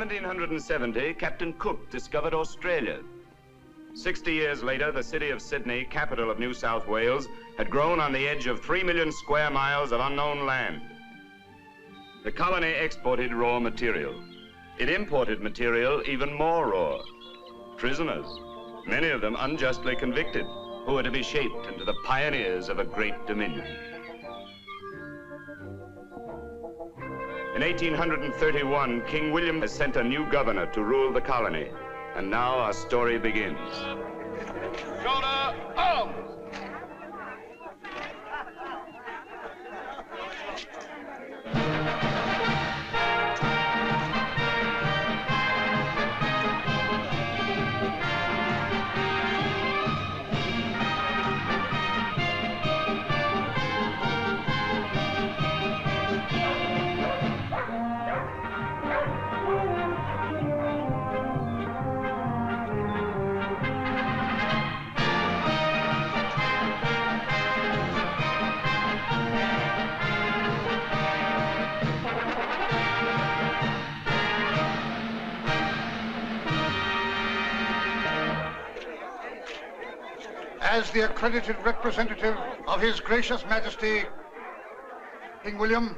1770, Captain Cook discovered Australia. 60 years later, the city of Sydney, capital of New South Wales, had grown on the edge of 3 million square miles of unknown land. The colony exported raw material. It imported material even more raw. Prisoners, many of them unjustly convicted, who were to be shaped into the pioneers of a great dominion. In 1831, King William has sent a new governor to rule the colony. And now our story begins. Shoulder arms! As the accredited representative of His Gracious Majesty, King William,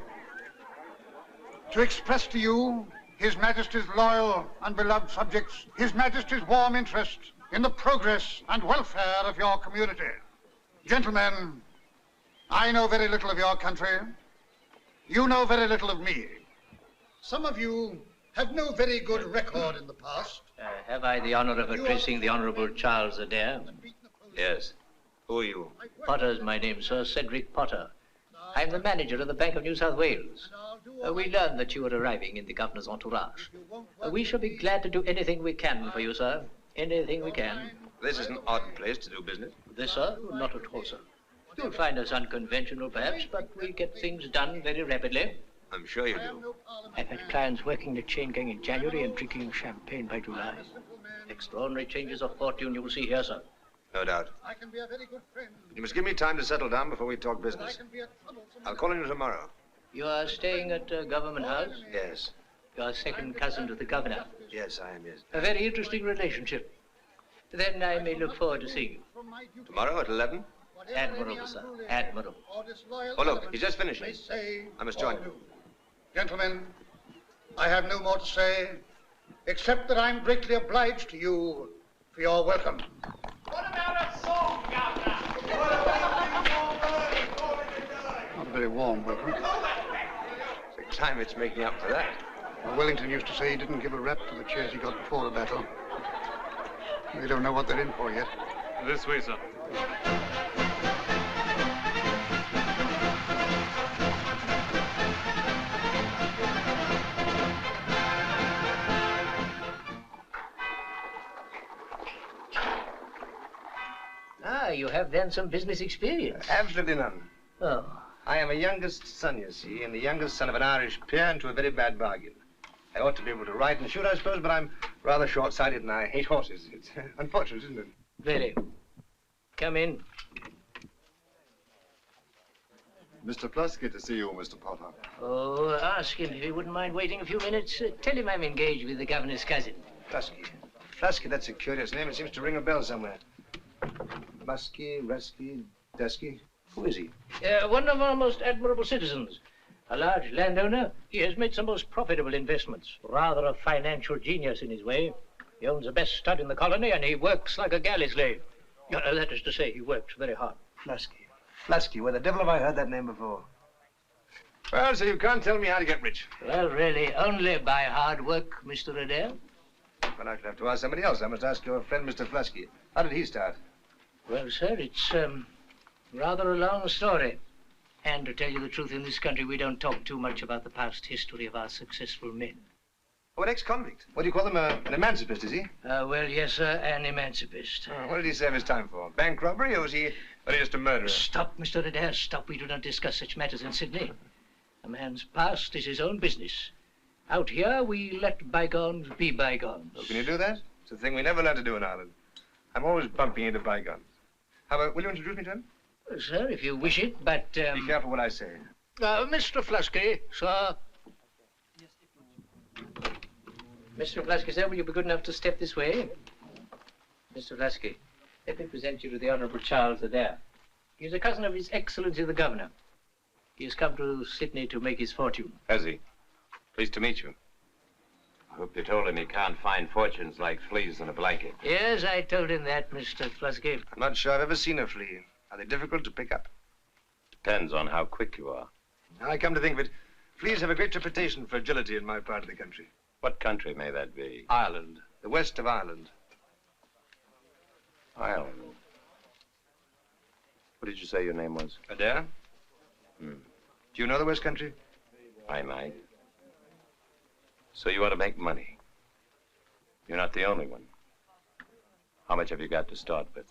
to express to you His Majesty's loyal and beloved subjects, His Majesty's warm interest in the progress and welfare of your community. Gentlemen, I know very little of your country. You know very little of me. Some of you have no very good record in the past. Have I the honor of addressing the Honorable Charles Adare? Yes. Who are you? Potter's my name, sir. Cedric Potter. I'm the manager of the Bank of New South Wales. We learned that you were arriving in the governor's entourage. We shall be glad to do anything we can for you, sir. Anything we can. This is an odd place to do business. This, sir? Not at all, sir. You'll find us unconventional, perhaps, but we get things done very rapidly. I'm sure you do. I've had clients working the chain gang in January and drinking champagne by July. Extraordinary changes of fortune you will see here, sir. No doubt. I can be a very good friend. You must give me time to settle down before we talk business. I'll call on you tomorrow. You are staying at Government House? Yes. You are second cousin to the governor. Yes, I am, yes. A very interesting relationship. Then I may look forward to seeing you. Tomorrow at 11? Admirable, sir. Admirable. Oh, look, he's just finishing. I must join you. Gentlemen, I have no more to say, except that I'm greatly obliged to you for your welcome. What about a song, Governor? Not very warm welcome. The climate's making up for that. Well, Wellington used to say he didn't give a rap for the cheers he got before a battle. They don't know what they're in for yet. This way, sir. Ah, you have then some business experience. Absolutely none. Oh. I am a youngest son, you see, and the youngest son of an Irish peer into a very bad bargain. I ought to be able to ride and shoot, I suppose, but I'm rather short-sighted and I hate horses. It's unfortunate, isn't it? Very. Come in. Mr. Flusky to see you, Mr. Potter. Oh, ask him if he wouldn't mind waiting a few minutes. Tell him I'm engaged with the governor's cousin. Flusky. Flusky, that's a curious name. It seems to ring a bell somewhere. Flusky, Rusky, Dusky. Who is he? One of our most admirable citizens. A large landowner. He has made some most profitable investments. Rather a financial genius in his way. He owns the best stud in the colony, and he works like a galley slave. That is to say, he works very hard. Flusky. Flusky. Where the devil have I heard that name before? Well, so you can't tell me how to get rich. Well, really, only by hard work, Mr. Adare. Well, I shall have to ask somebody else. I must ask your friend, Mr. Flusky. How did he start? Well, sir, it's rather a long story. And to tell you the truth, in this country, we don't talk too much about the past history of our successful men. Oh, an ex-convict. What do you call him? An emancipist, is he? Well, yes, sir, an emancipist. Oh, what did he serve his time for? Bank robbery, or was he just a murderer? Stop, Mr. Adare, stop. We do not discuss such matters in Sydney. A man's past is his own business. Out here, we let bygones be bygones. Oh, can you do that? It's a thing we never learned to do in Ireland. I'm always bumping into bygones. How about, will you introduce me to him? Well, sir, if you wish it, but... Be careful what I say. Mr. Flusky, sir. Mr. Flusky, sir, will you be good enough to step this way? Mr. Flusky, let me present you to the Honorable Charles Adare. He is a cousin of His Excellency the Governor. He has come to Sydney to make his fortune. Has he? Pleased to meet you. I hope you told him he can't find fortunes like fleas in a blanket. Yes, I told him that, Mr. Flusky. I'm not sure I've ever seen a flea. Are they difficult to pick up? Depends on how quick you are. Now I come to think of it, fleas have a great reputation for agility in my part of the country. What country may that be? Ireland, the west of Ireland. Ireland. What did you say your name was? Adare? Hmm. Do you know the west country? I might. So you want to make money. You're not the only one. How much have you got to start with?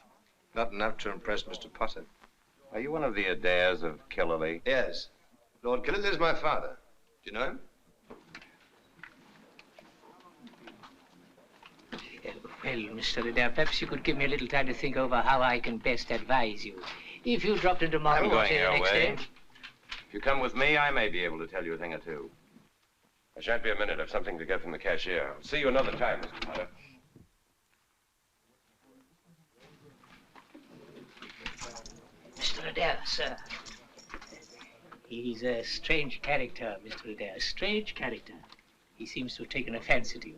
Not enough to impress Mr. Potter. Are you one of the Adares of Killarley? Yes. Lord Killarley is my father. Do you know him? Well, Mr. Adare, perhaps you could give me a little time to think over how I can best advise you. If you dropped in tomorrow, I'm going or say the your next way. day. If you come with me, I may be able to tell you a thing or two. I shan't be a minute. I've something to get from the cashier. I'll see you another time, Mr. Potter. Mr. Adare, sir. He's a strange character, Mr. Adare. A strange character. He seems to have taken a fancy to you.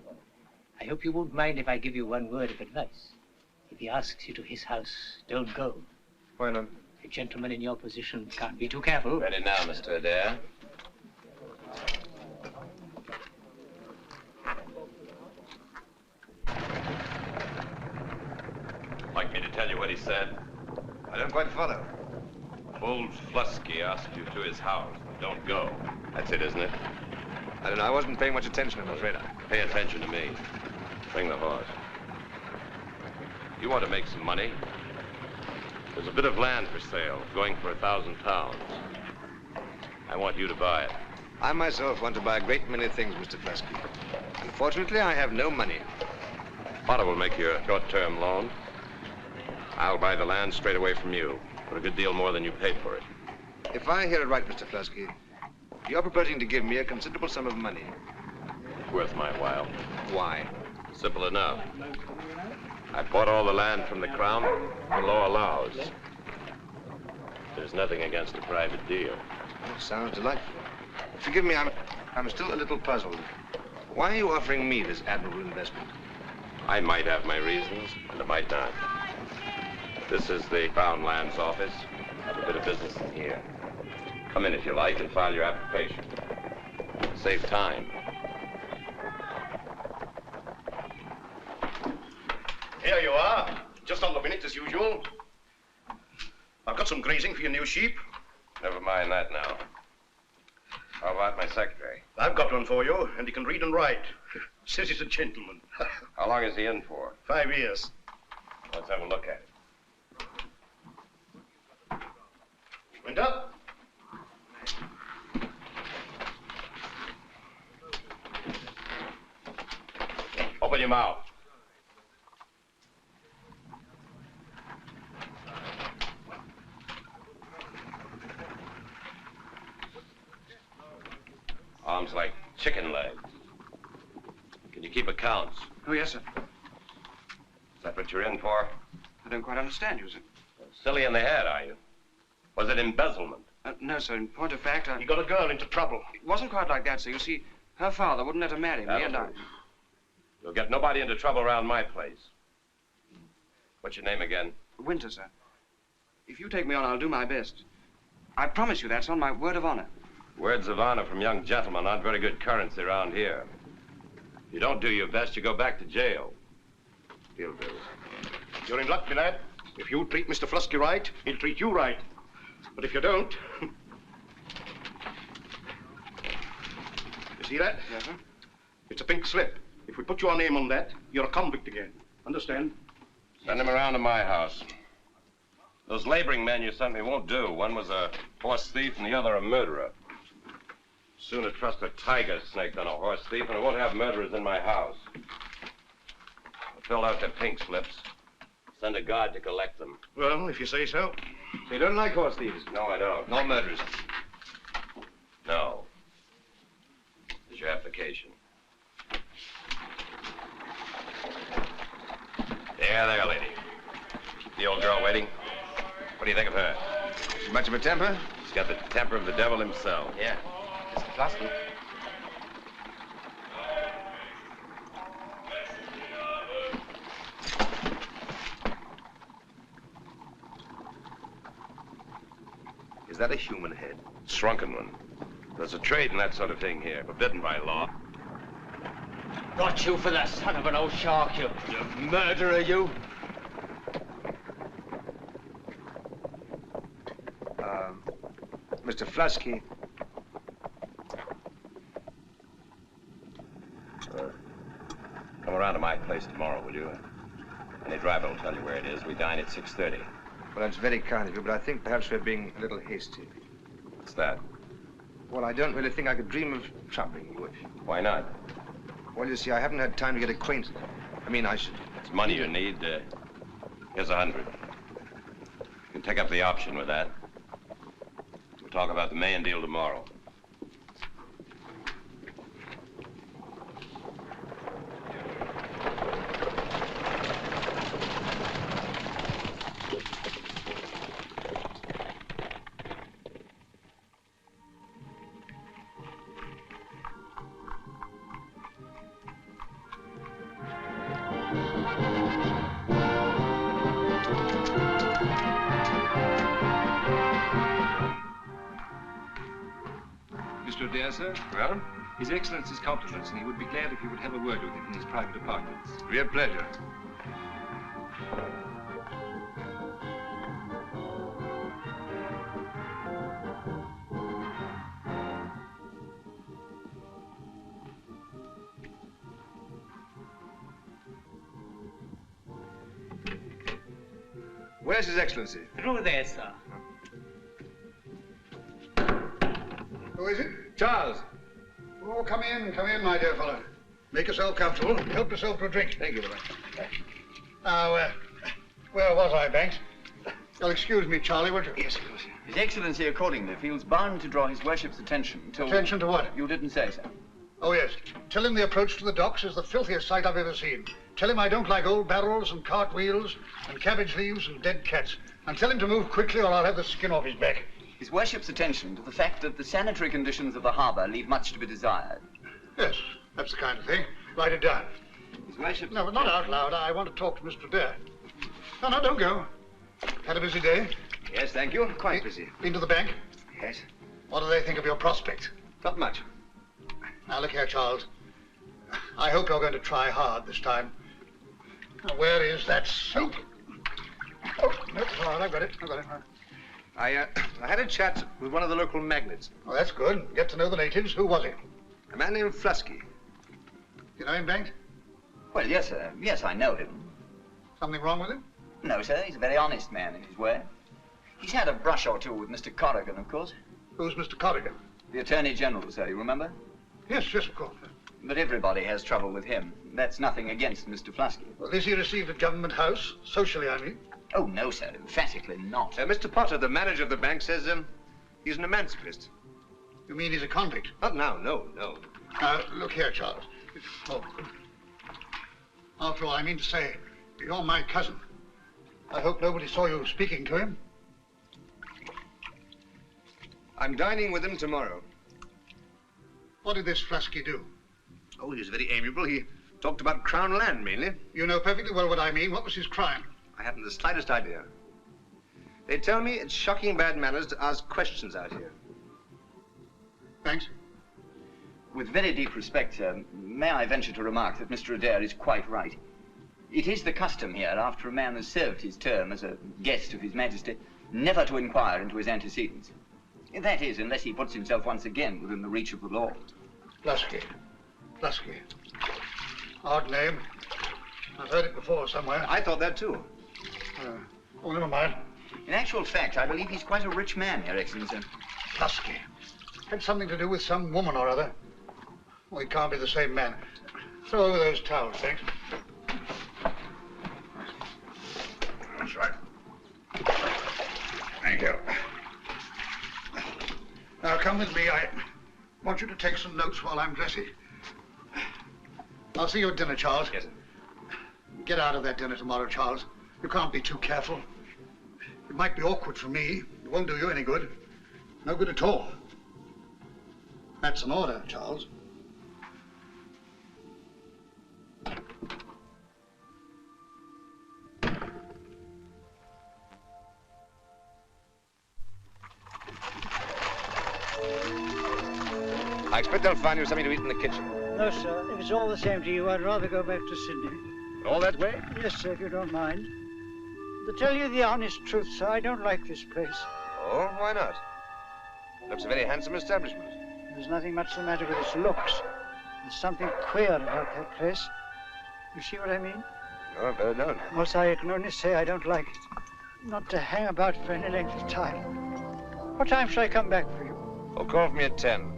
I hope you won't mind if I give you one word of advice. If he asks you to his house, don't go. Why not? A gentleman in your position can't be too careful. Ready now, Mr. Adare. Like me to tell you what he said? I don't quite follow. Old Flusky asked you to his house. Don't go. That's it, isn't it? I don't know. I wasn't paying much attention, I'm afraid. Pay attention to me. Bring the horse. You want to make some money? There's a bit of land for sale, going for £1,000. I want you to buy it. I myself want to buy a great many things, Mr. Flusky. Unfortunately, I have no money. Potter will make you a short-term loan. I'll buy the land straight away from you for a good deal more than you paid for it. If I hear it right, Mr. Flusky, you're proposing to give me a considerable sum of money. Worth my while. Why? Simple enough. I bought all the land from the Crown. The law allows. There's nothing against a private deal. That sounds delightful. Forgive me, I'm still a little puzzled. Why are you offering me this admirable investment? I might have my reasons, and I might not. This is the Crown Lands Office. I have a bit of business in here. Come in if you like and file your application. Save time. Here you are, just on the minute as usual. I've got some grazing for your new sheep. Never mind that now. How about my secretary? I've got one for you, and he can read and write. Says he's a gentleman. How long is he in for? 5 years. Let's have a look at it. Went up. Open your mouth. Arms like chicken legs. Can you keep accounts? Oh, yes, sir. Is that what you're in for? I don't quite understand you, sir. Silly in the head, are you? Was it embezzlement? No, sir. In point of fact, He got a girl into trouble. It wasn't quite like that, sir. You see, her father wouldn't let her marry me, and I... You'll get nobody into trouble around my place. What's your name again? Winter, sir. If you take me on, I'll do my best. I promise you that's on my word of honor. Words of honor from young gentlemen aren't very good currency around here. If you don't do your best, you go back to jail. You'll do. You're in luck, my lad. If you treat Mr. Flusky right, he'll treat you right. But if you don't... You see that? Yes, sir. It's a pink slip. If we put your name on that, you're a convict again. Understand? Send him around to my house. Those laboring men you sent me won't do. One was a horse thief and the other a murderer. Sooner trust a tiger snake than a horse thief, and I won't have murderers in my house. I filled out the pink slips. Send a guard to collect them. Well, if you say so. So you don't like horse thieves? No, I don't. Nor murderers? No. Here's your application. Yeah, there, lady. The old girl waiting. What do you think of her? She's much of a temper? She's got the temper of the devil himself. Yeah. Mr. Flusky. Is that a human head? Shrunken one. There's a trade in that sort of thing here, forbidden by law. Got you for the son of an old shark, you murderer, you. Mr. Flusky. Come around to my place tomorrow, will you? Any driver will tell you where it is. We dine at 6:30. Well, that's very kind of you, but I think perhaps we're being a little hasty. What's that? Well, I don't really think I could dream of troubling you. Why not? Well, you see, I haven't had time to get acquainted. I mean, I should... It's money you need. Here's 100. You can take up the option with that. We'll talk about the main deal tomorrow. Mr. Adare, sir? Well? His Excellency's compliments, and he would be glad if you would have a word with him in his private apartments. Real pleasure. Where's His Excellency? Through there, sir. Who is it? Charles. Oh, come in, my dear fellow. Make yourself comfortable. Help yourself to a drink. Thank you, brother. Now, where was I, Banks? You'll excuse me, Charlie, would you? Yes, of course. His Excellency accordingly feels bound to draw his worship's attention to... Attention to what? You didn't say so. Oh, yes. Tell him the approach to the docks is the filthiest sight I've ever seen. Tell him I don't like old barrels and cartwheels and cabbage leaves and dead cats. And tell him to move quickly or I'll have the skin off his back. His worship's attention to the fact that the sanitary conditions of the harbour leave much to be desired. Yes, that's the kind of thing. Write it down. His worship... No, but not out loud. I want to talk to Mr. Adare. No, don't go. Had a busy day? Yes, thank you. Quite busy. Been to the bank? Yes. What do they think of your prospects? Not much. Now, look here, Charles. I hope you're going to try hard this time. Now, where is that soap? Oh, no, it's all right. I've got it. I had a chat with one of the local magnates. Oh, that's good. Get to know the natives. Who was he? A man named Flusky. You know him, Banks? Well, yes, sir. Yes, I know him. Something wrong with him? No, sir. He's a very honest man in his way. He's had a brush or two with Mr. Corrigan, of course. Who's Mr. Corrigan? The Attorney General, sir, you remember? Yes, of course. But everybody has trouble with him. That's nothing against Mr. Flusky. Well, is he received at Government House? Socially, I mean. Oh, no, sir. Emphatically not. Mr. Potter, the manager of the bank, says he's an emancipist. You mean he's a convict? Not now, no. Look here, Charles. Oh. After all, I mean to say, you're my cousin. I hope nobody saw you speaking to him. I'm dining with him tomorrow. What did this Flusky do? Oh, he was very amiable. He talked about Crown land, mainly. You know perfectly well what I mean. What was his crime? I haven't the slightest idea. They tell me it's shocking bad manners to ask questions out here. Thanks. With very deep respect, sir, may I venture to remark that Mr. Adare is quite right. It is the custom here, after a man has served his term as a guest of His Majesty, never to inquire into his antecedents. That is, unless he puts himself once again within the reach of the law. Flusky. Odd name. I've heard it before somewhere. I thought that too. Oh, never mind. In actual fact, I believe he's quite a rich man, Your Excellency. Flusky. Had something to do with some woman or other. Well, he can't be the same man. Throw over those towels, thanks. That's right. Thank you. Now, come with me. I want you to take some notes while I'm dressing. I'll see you at dinner, Charles. Yes, sir. Get out of that dinner tomorrow, Charles. You can't be too careful. It might be awkward for me. It won't do you any good. No good at all. That's an order, Charles. I expect they'll find you something to eat in the kitchen. No, sir. If it's all the same to you, I'd rather go back to Sydney. All that way? Yes, sir, if you don't mind. To tell you the honest truth, sir, I don't like this place. Oh, why not? Looks a very handsome establishment. There's nothing much the matter with its looks. There's something queer about that place. You see what I mean? Oh, better don't. Also, I can only say I don't like it. Not to hang about for any length of time. What time shall I come back for you? Oh, call for me at 10.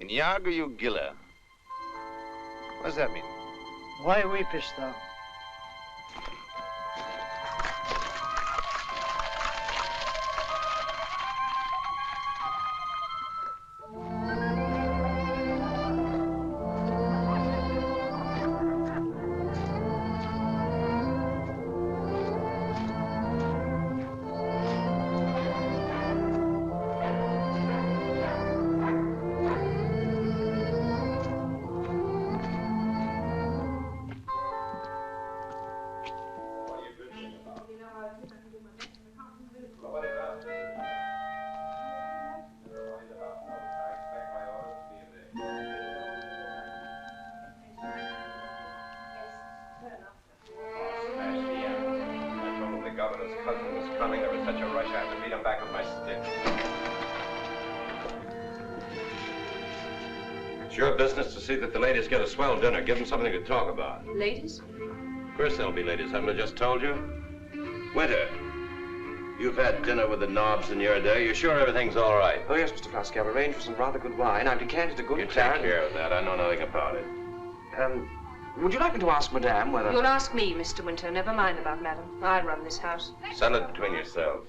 In Yargo Gilla. What does that mean? Why weepest thou? It's your business to see that the ladies get a swell dinner. Give them something to talk about. Ladies? Of course there'll be ladies. Haven't I just told you? Winter, you've had dinner with the knobs in your day. You're sure everything's all right? Oh, yes, Mr. Flusky. I've arranged for some rather good wine. I've decanted a good claret. You take care of that. I know nothing about it. Would you like me to ask Madame whether... You'll ask me, Mr. Winter. Never mind about Madam. I run this house. Settle it between yourselves.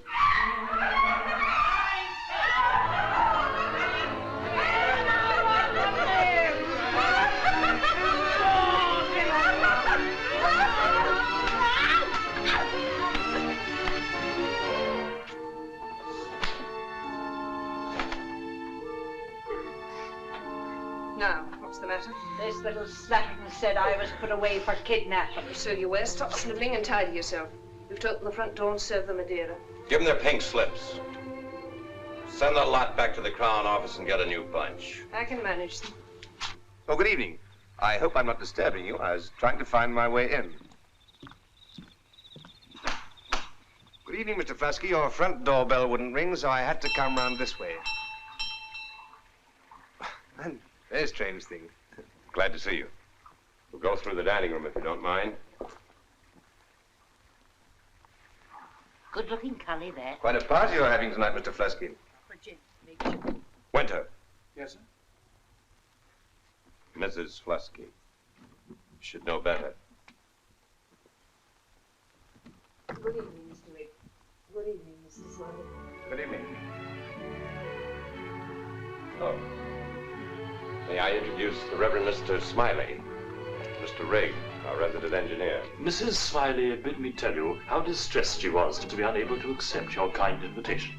Now, what's the matter? This little slattern said I was put away for kidnapping. So you were. Stop sniveling and tidy yourself. You've to open the front door and serve the Madeira. Give them their pink slips. Send the lot back to the Crown office and get a new bunch. I can manage them. Oh, good evening. I hope I'm not disturbing you. I was trying to find my way in. Good evening, Mr. Flusky. Your front doorbell wouldn't ring, so I had to come round this way. Very strange thing. Glad to see you. We'll go through the dining room if you don't mind. Good-looking collie there. Quite a party you're having tonight, Mr. Flusky. Winter. Yes, sir? Mrs. Flusky. You should know better. Good evening, Mr. Rigg. Good evening, Mr. Smiley. Good evening. Oh. May I introduce the Reverend Mr. Smiley, Mr. Rigg, our resident engineer. Mrs. Smiley bid me tell you how distressed she was to be unable to accept your kind invitation.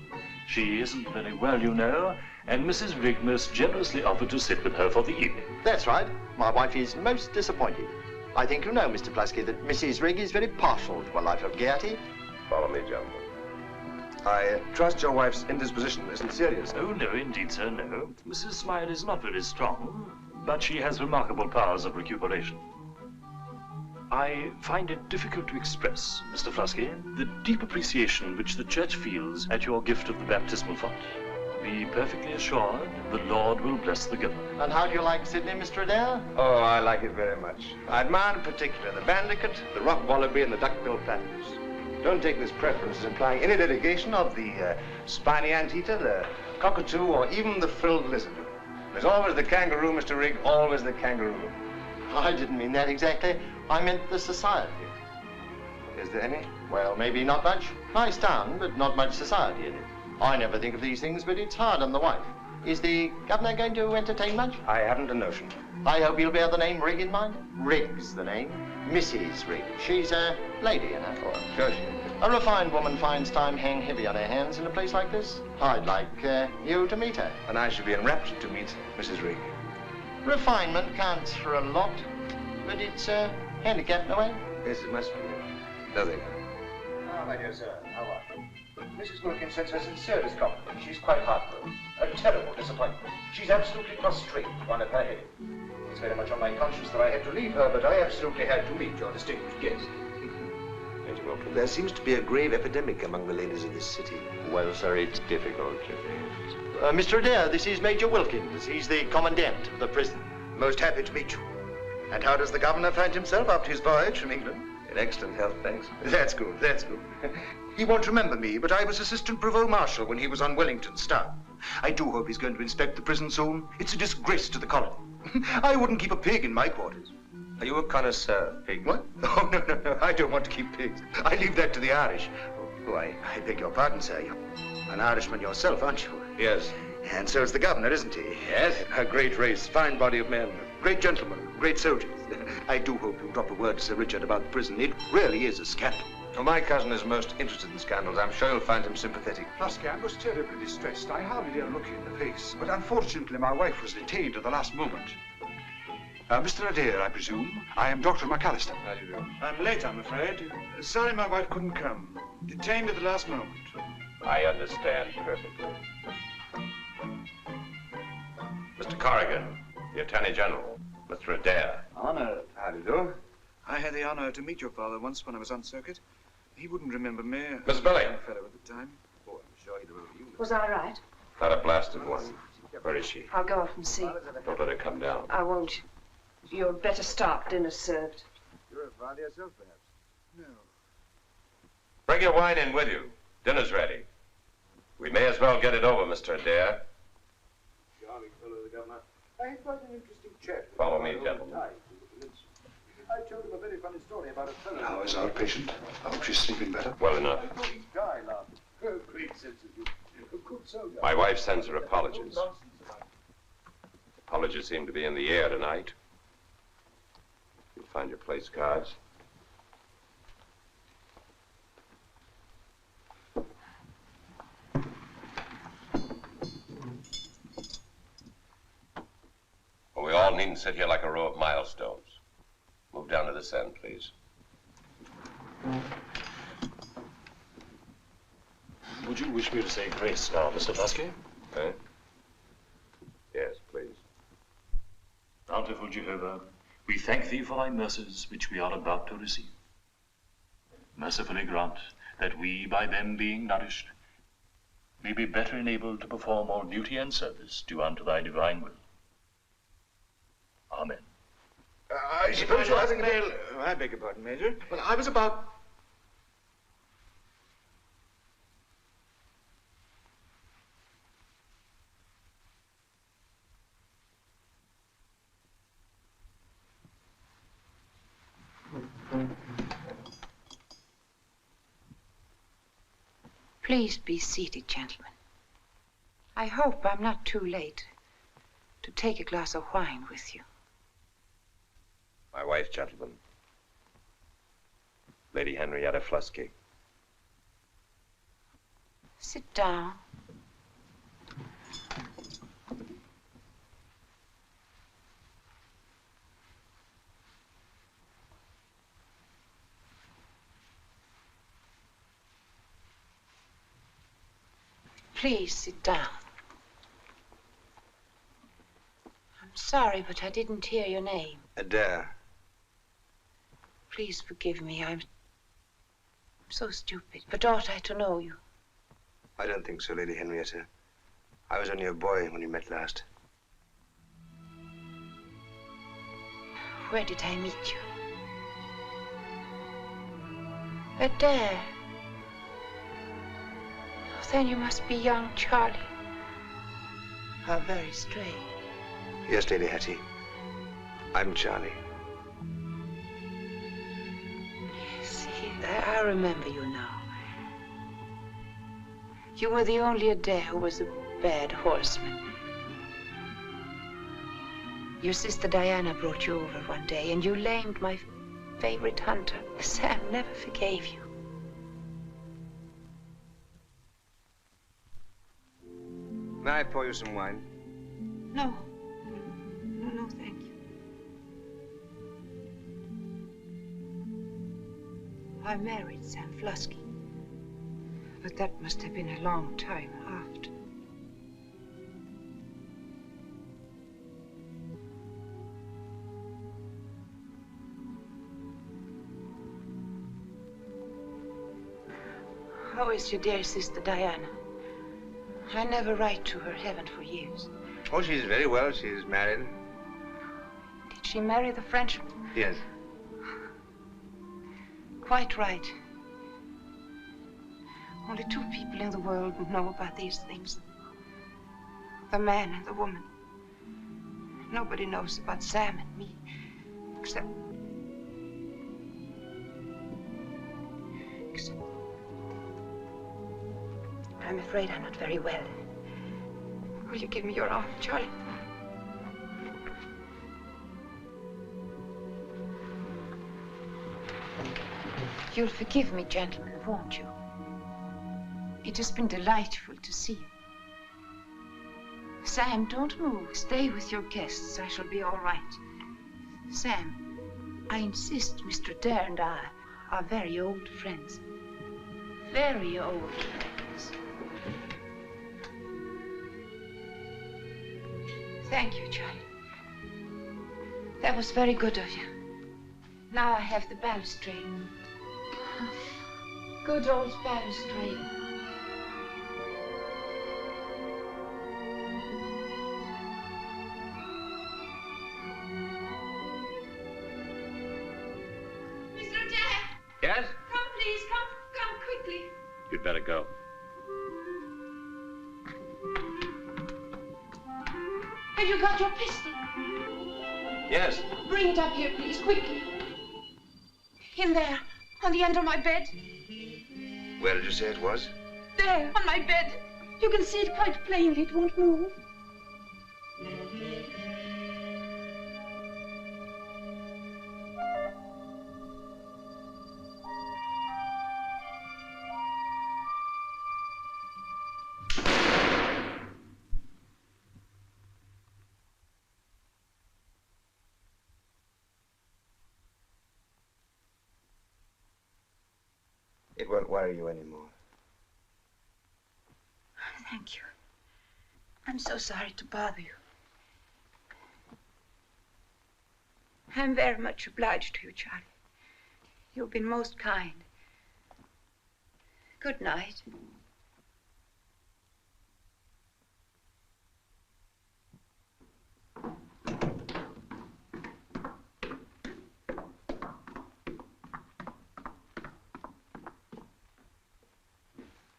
She isn't very well, you know, and Mrs. Rigg most generously offered to sit with her for the evening. That's right. My wife is most disappointed. I think you know, Mr. Flusky, that Mrs. Rigg is very partial to a life of gaiety. Follow me, gentlemen. I trust your wife's indisposition isn't serious. Oh, no, indeed, sir, no. Mrs. Smiley is not very strong, but she has remarkable powers of recuperation. I find it difficult to express, Mr. Flusky, the deep appreciation which the Church feels at your gift of the baptismal font. Be perfectly assured the Lord will bless the giver. And how do you like Sydney, Mr. Adare? Oh, I like it very much. I admire in particular the bandicoot, the rock wallaby, and the duck-billed platypus. Don't take this preference as implying any dedication of the spiny anteater, the cockatoo, or even the frilled lizard. There's always the kangaroo, Mr. Rigg, always the kangaroo. I didn't mean that exactly. I meant the society. Is there any? Well, maybe not much. Nice town, but not much society in it. I never think of these things, but it's hard on the wife. Is the governor going to entertain much? I haven't a notion. I hope you'll bear the name Rigg in mind. Rigg's the name. Mrs. Rigg. She's a lady in her form. Sure she is. A refined woman finds time hang heavy on her hands in a place like this. I'd like you to meet her. And I should be enraptured to meet Mrs. Rigg. Refinement counts for a lot, but it's a handicap in a way. Yes, it must be. Does it? Ah, my dear sir, how are you? Mrs. Wilkins sends her sincerest compliments. She's quite heartbroken. A terrible disappointment. She's absolutely prostrate, one of her head. It's very much on my conscience that I had to leave her, but I absolutely had to meet your distinguished guest. Major Wilkins, there seems to be a grave epidemic among the ladies of this city. Well, sir, it's difficult. Mr. Adare, this is Major Wilkins. He's the commandant of the prison. Most happy to meet you. And how does the governor find himself after his voyage from England? In excellent health, thanks. That's good, that's good. He won't remember me, but I was assistant provost marshal when he was on Wellington's staff. I do hope he's going to inspect the prison soon. It's a disgrace to the colony. I wouldn't keep a pig in my quarters. Are you a connoisseur of pigs? What? Oh, no. I don't want to keep pigs. I leave that to the Irish. Oh, I beg your pardon, sir. You're an Irishman yourself, aren't you? Yes. And so is the governor, isn't he? Yes. A great race, fine body of men, great gentlemen, great soldiers. I do hope you'll drop a word to Sir Richard about the prison. It really is a scandal. Well, my cousin is most interested in scandals. I'm sure you'll find him sympathetic. Flusky, I was terribly distressed. I hardly dare look you in the face. But unfortunately, my wife was detained at the last moment. Mr. Adare, I presume. I am Dr. McAllister. How do you do? I'm late, I'm afraid. Sorry my wife couldn't come. Detained at the last moment. I understand perfectly. Mr. Corrigan, the Attorney General, Mr. Adare. Honor. How do you do? I had the honor to meet your father once when I was on circuit. He wouldn't remember me. Miss Billy. A fellow at the time. Oh, I'm sure he'd remember you. Was I right? Not a blasted one. Where is she? I'll go up and see. Don't let her come down. I won't. You'd better stop. Dinner's served. You're a father yourself, perhaps? No. Bring your wine in with you. Dinner's ready. We may as well get it over, Mr. Adare. Charming fellow, the governor. I had quite an interesting chat. Follow me, gentlemen. I told him a very funny story about a fellow. How is our patient? I hope she's sleeping better. Well enough. I thought he'd die laughing. Oh, great sense of humor. A good soldier. My wife sends her apologies. Apologies seem to be in the air tonight. You'll find your place cards. Well, we all needn't sit here like a row of milestones. Move down to this end, please. Would you wish me to say grace now, Mr. Flusky? Eh? Yes, please. Bountiful Jehovah, we thank thee for thy mercies which we are about to receive. Mercifully grant that we, by them being nourished, may be better enabled to perform all duty and service due unto thy divine will. Amen. I suppose you're having a little... I beg your pardon, Major. Well, I was about... Please be seated, gentlemen. I hope I'm not too late to take a glass of wine with you. My wife, gentlemen. Lady Henrietta Flusky. Sit down. Please sit down. I'm sorry, but I didn't hear your name. Adare. Please forgive me. I'm so stupid. But ought I to know you? I don't think so, Lady Henrietta. I was only a boy when we met last. Where did I meet you? Adare. Then you must be young Charlie. How very strange. Yes, Lady Hattie. I'm Charlie. Yes, I remember you now. You were the only Adare who was a bad horseman. Your sister Diana brought you over one day, and you lamed my favorite hunter. Sam never forgave you. May I pour you some wine? No. No, thank you. I married Sam Flusky, but that must have been a long time after. How is your dear sister Diana? I never write to her, haven't for years. Oh, she's very well. She's married. Did she marry the Frenchman? Yes. Quite right. Only two people in the world know about these things. The man and the woman. Nobody knows about Sam and me, except... I'm afraid I'm not very well. Will you give me your arm, Charlie? You'll forgive me, gentlemen, won't you? It has been delightful to see you. Sam, don't move. Stay with your guests. I shall be all right. Sam, I insist Mr. Adare and I are very old friends. Very old friends. Thank you, Charlie. That was very good of you. Now I have the balustrade. Good old balustrade. Mr. Adare! Yes? Come, please. Come quickly. You'd better go. Have you got your pistol? Yes. Bring it up here, please, quickly. In there, on the end of my bed. Where did you say it was? There, on my bed. You can see it quite plainly. It won't move. It won't worry you anymore. Thank you. I'm so sorry to bother you. I'm very much obliged to you, Charlie. You've been most kind. Good night.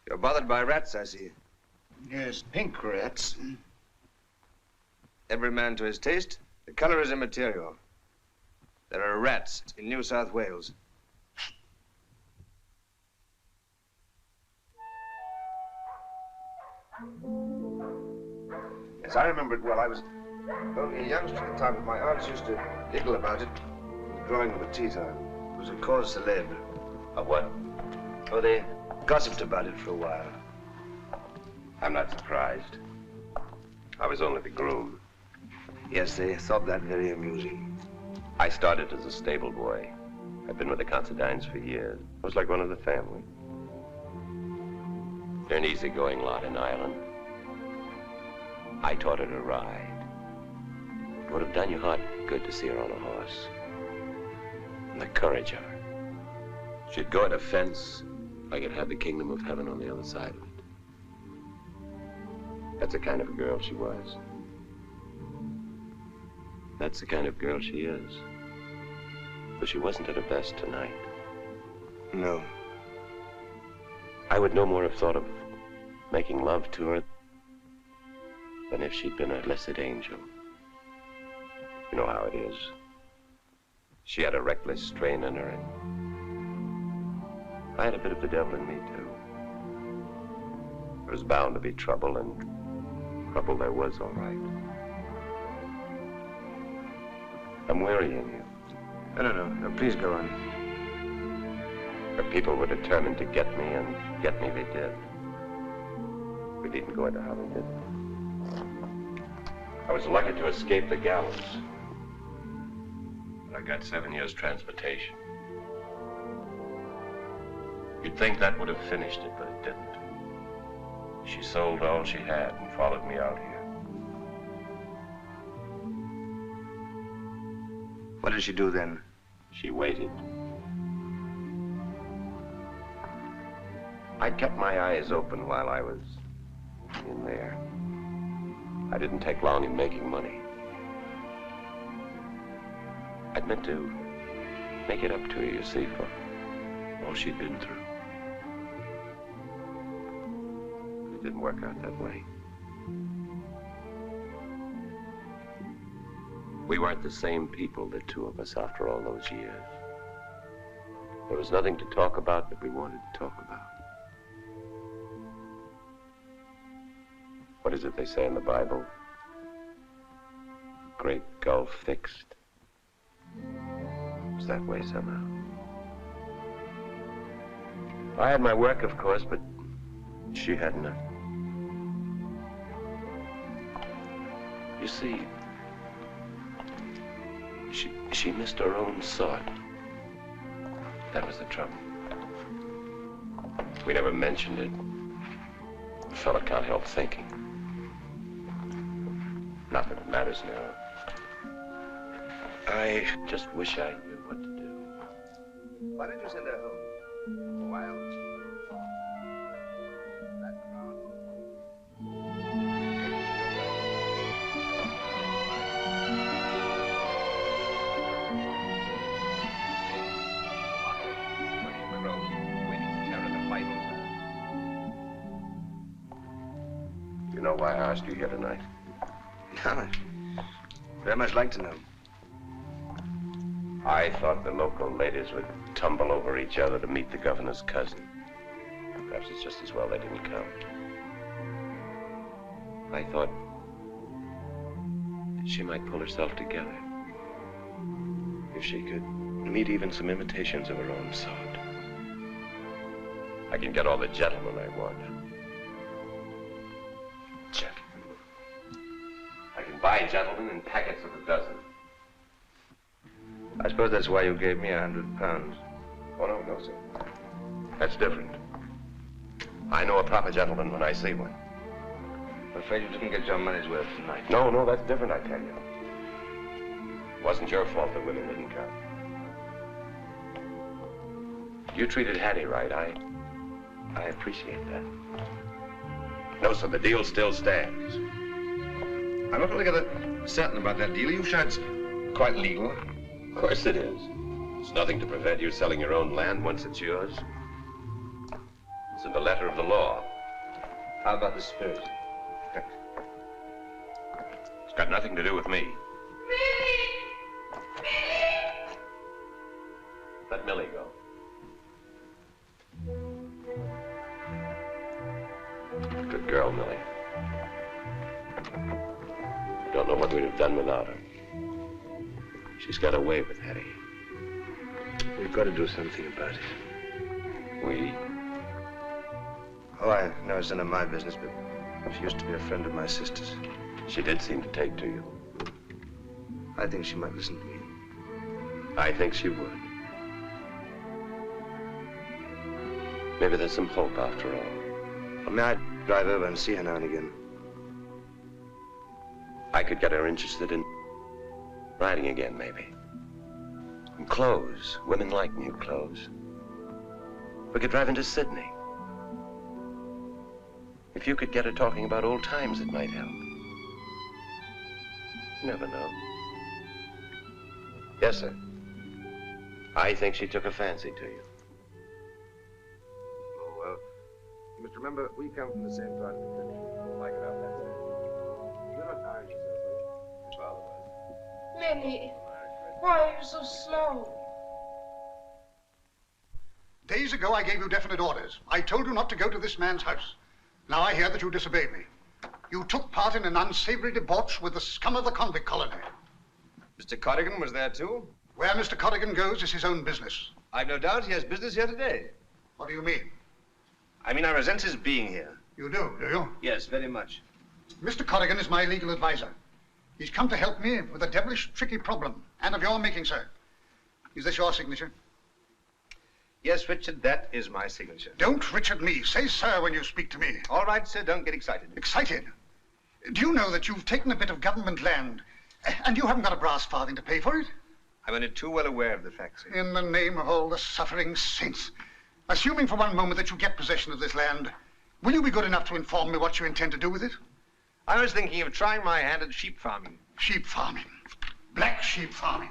You're bothered by rats, I see. Yes, pink rats. Every man to his taste. The color is immaterial. There are rats in New South Wales. Yes, I remember it well. I was only a youngster at the time, but my aunts used to giggle about it, drawing them a tea time. It was a cause célèbre. Of what? Oh, they gossiped about it for a while. I'm not surprised. I was only the groom. Yes, they thought that very amusing. I started as a stable boy. I've been with the Considines for years. I was like one of the family. They're an easygoing lot in Ireland. I taught her to ride. It would have done your heart good to see her on a horse. And the courage of her. She'd go at a fence like it had the kingdom of heaven on the other side of it. That's the kind of girl she was. That's the kind of girl she is. But she wasn't at her best tonight. No. I would no more have thought of making love to her than if she'd been a blessed angel. You know how it is. She had a reckless strain in her, and I had a bit of the devil in me, too. There was bound to be trouble, and trouble there was, all right. I'm wearying you. No, please go on. The people were determined to get me, and get me they did. We needn't go into how they did it. I was lucky to escape the gallows. I got 7 years transportation. You'd think that would have finished it, but it didn't. She sold all she had and followed me out here. What did she do then? She waited. I kept my eyes open while I was in there. I didn't take long in making money. I'd meant to make it up to her, you see, for all she'd been through. It didn't work out that way. We weren't the same people, the two of us, after all those years. There was nothing to talk about that we wanted to talk about. What is it they say in the Bible? Great gulf fixed. It was that way somehow. I had my work, of course, but she had nothing. You see, she missed her own sort. That was the trouble. We never mentioned it. A fella can't help thinking. Not that it matters now. I just wish I knew what to do. Why did you send her home? A while? That crowd. You know why I asked you here tonight? No, I'd very much like to know. I thought the local ladies would tumble over each other to meet the governor's cousin. Perhaps it's just as well they didn't come. I thought she might pull herself together. If she could meet even some imitations of her own sort. I can get all the gentlemen I want. Gentlemen. I can buy gentlemen in packets of a dozen. I suppose that's why you gave me £100. Oh, no, sir. That's different. I know a proper gentleman when I see one. I'm afraid you didn't get your money's worth tonight. No, that's different, I tell you. It wasn't your fault that women didn't come. You treated Hattie right. I appreciate that. No, sir, the deal still stands. I'm not altogether certain about that deal. Are you sure it's quite legal? Of course it is. There's nothing to prevent you selling your own land once it's yours. It's in the letter of the law. How about the spirit? It's got nothing to do with me. Let Millie go. Good girl, Millie. Don't know what we'd have done without her. She's got away with Hattie. We've got to do something about it. We? Oh, I know it's none of my business, but she used to be a friend of my sister's. She did seem to take to you. I think she might listen to me. I think she would. Maybe there's some hope after all. Well, may I drive over and see her now and again? I could get her interested in riding again, maybe. And clothes. Women like new clothes. We could drive into Sydney. If you could get her talking about old times, it might help. You never know. Yes, sir. I think she took a fancy to you. Oh, well, you must remember, we come from the same part of the country. Like it out that side. You're not Irish yourself, are you? Your father was. Lenny, why are you so slow? Days ago, I gave you definite orders. I told you not to go to this man's house. Now I hear that you disobeyed me. You took part in an unsavory debauch with the scum of the convict colony. Mr. Cotten was there, too? Where Mr. Corrigan goes is his own business. I've no doubt he has business here today. What do you mean? I mean, I resent his being here. You do you? Yes, very much. Mr. Corrigan is my legal advisor. He's come to help me with a devilish tricky problem, and of your making, sir. Is this your signature? Yes, Richard, that is my signature. Don't Richard me. Say sir when you speak to me. All right, sir, don't get excited. Excited? Do you know that you've taken a bit of government land, and you haven't got a brass farthing to pay for it? I'm only too well aware of the facts, sir. In the name of all the suffering saints, assuming for one moment that you get possession of this land, will you be good enough to inform me what you intend to do with it? I was thinking of trying my hand at sheep farming. Sheep farming? Black sheep farming?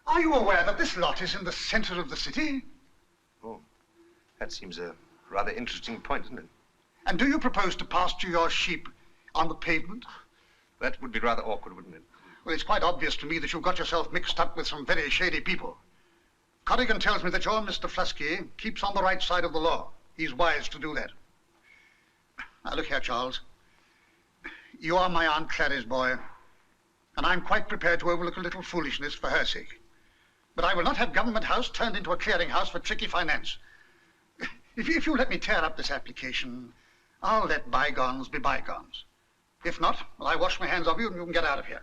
Are you aware that this lot is in the center of the city? Oh, that seems a rather interesting point, doesn't it? And do you propose to pasture your sheep on the pavement? That would be rather awkward, wouldn't it? Well, it's quite obvious to me that you've got yourself mixed up with some very shady people. Corrigan tells me that your Mr. Flusky keeps on the right side of the law. He's wise to do that. Now, look here, Charles. You are my Aunt Clary's boy, and I'm quite prepared to overlook a little foolishness for her sake. But I will not have Government House turned into a clearinghouse for tricky finance. If you let me tear up this application, I'll let bygones be bygones. If not, well, I wash my hands of you and you can get out of here.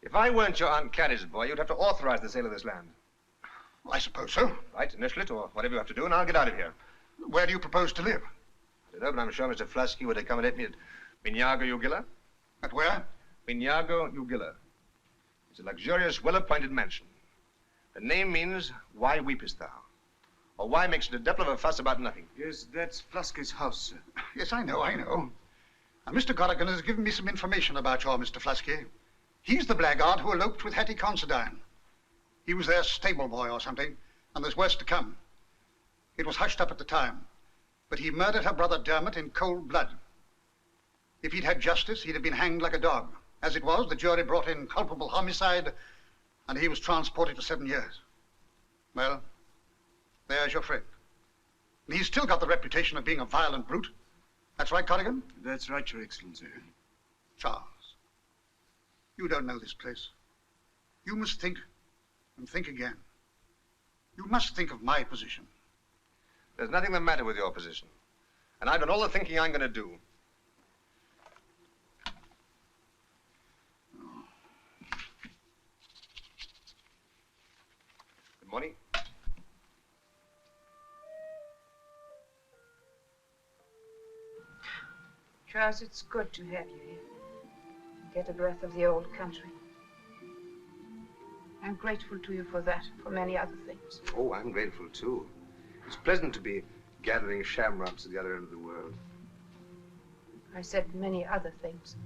If I weren't your Aunt Clary's boy, you'd have to authorize the sale of this land. Well, I suppose so. Right, initial it, or whatever you have to do, and I'll get out of here. Where do you propose to live? I don't know, but I'm sure Mr. Flusky would accommodate me at Minyago Ugilla. At where? Minyago Ugilla. It's a luxurious, well-appointed mansion. The name means, why weepest thou? Or why makes it a devil of a fuss about nothing? Yes, that's Flusky's house, sir. Yes, I know. Now, Mr. Corrigan has given me some information about your Mr. Flusky. He's the blackguard who eloped with Hattie Considine. He was their stable boy or something, and there's worse to come. It was hushed up at the time, but he murdered her brother Dermot in cold blood. If he'd had justice, he'd have been hanged like a dog. As it was, the jury brought in culpable homicide, and he was transported to 7 years. Well, there's your friend. And he's still got the reputation of being a violent brute. That's right, Corrigan? That's right, Your Excellency. Charles, you don't know this place. You must think and think again. You must think of my position. There's nothing the matter with your position. And I've done all the thinking I'm going to do. Good morning. Charles, it's good to have you here. Get a breath of the old country. I'm grateful to you for that, for many other things. Oh, I'm grateful, too. It's pleasant to be gathering shamrocks at the other end of the world. I said many other things.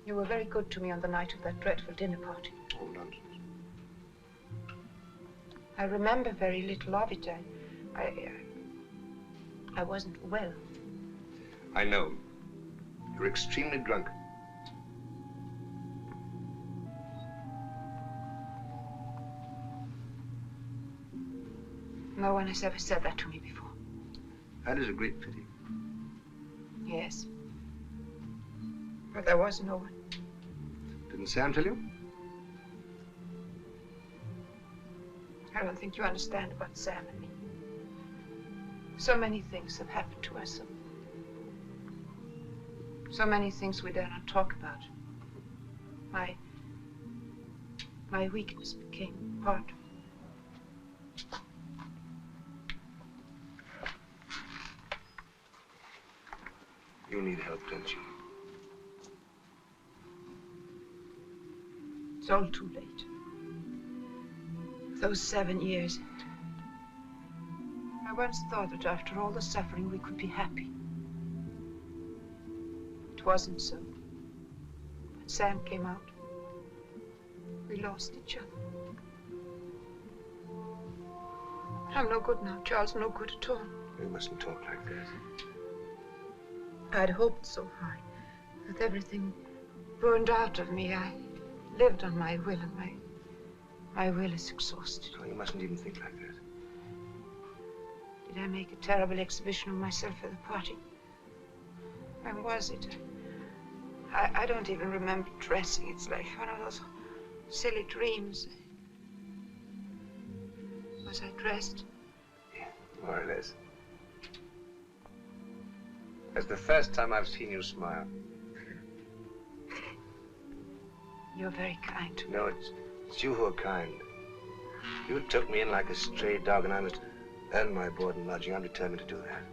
You were very good to me on the night of that dreadful dinner party. Oh, nonsense. I remember very little of it. I wasn't well. I know. You're extremely drunk. No one has ever said that to me before. That is a great pity. Yes. But there was no one. Didn't Sam tell you? I don't think you understand about Sam and me. So many things have happened to us. So many things we dare not talk about. My weakness became part. You need help, don't you? It's all too late. Those 7 years. I once thought that after all the suffering we could be happy. It wasn't so. When Sam came out, we lost each other. I'm no good now, Charles, no good at all. You mustn't talk like that. I'd hoped so high that everything burned out of me. I lived on my will, and my will is exhausted. Oh, you mustn't even think like that. Did I make a terrible exhibition of myself at the party? When was it? I don't even remember dressing. It's like one of those silly dreams. Was I dressed? More or less. That's the first time I've seen you smile. You're very kind to me. No, it's you who are kind. You took me in like a stray dog, and I must earn my board and lodging. I'm determined to do that.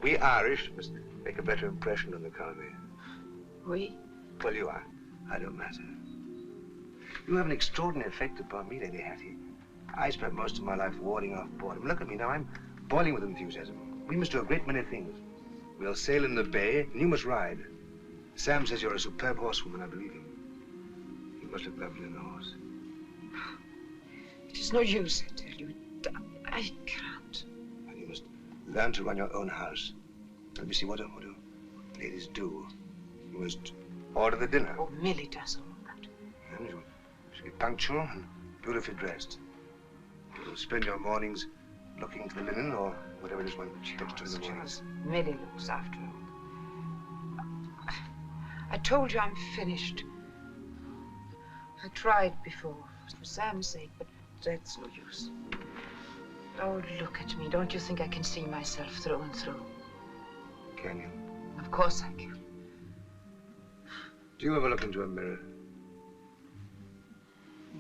We Irish must make a better impression on the colony. We? Well, you are. I don't matter. You have an extraordinary effect upon me, Lady Hattie. I spent most of my life warding off boredom. Look at me now. I'm boiling with enthusiasm. We must do a great many things. We'll sail in the bay, and you must ride. Sam says you're a superb horsewoman. I believe him. You must look lovely on the horse. It is no use, I tell you. I can't. And you must learn to run your own house. Let me see, what do ladies do? You must order the dinner. Oh, Millie does all that. And you should be punctual and beautifully dressed. You'll spend your mornings looking to the linen or whatever it is one gets to in the mornings. Millie looks after her. I told you I'm finished. I tried before, for Sam's sake, but that's no use. Oh, look at me. Don't you think I can see myself through and through? Can you? Of course I can. Do you ever look into a mirror?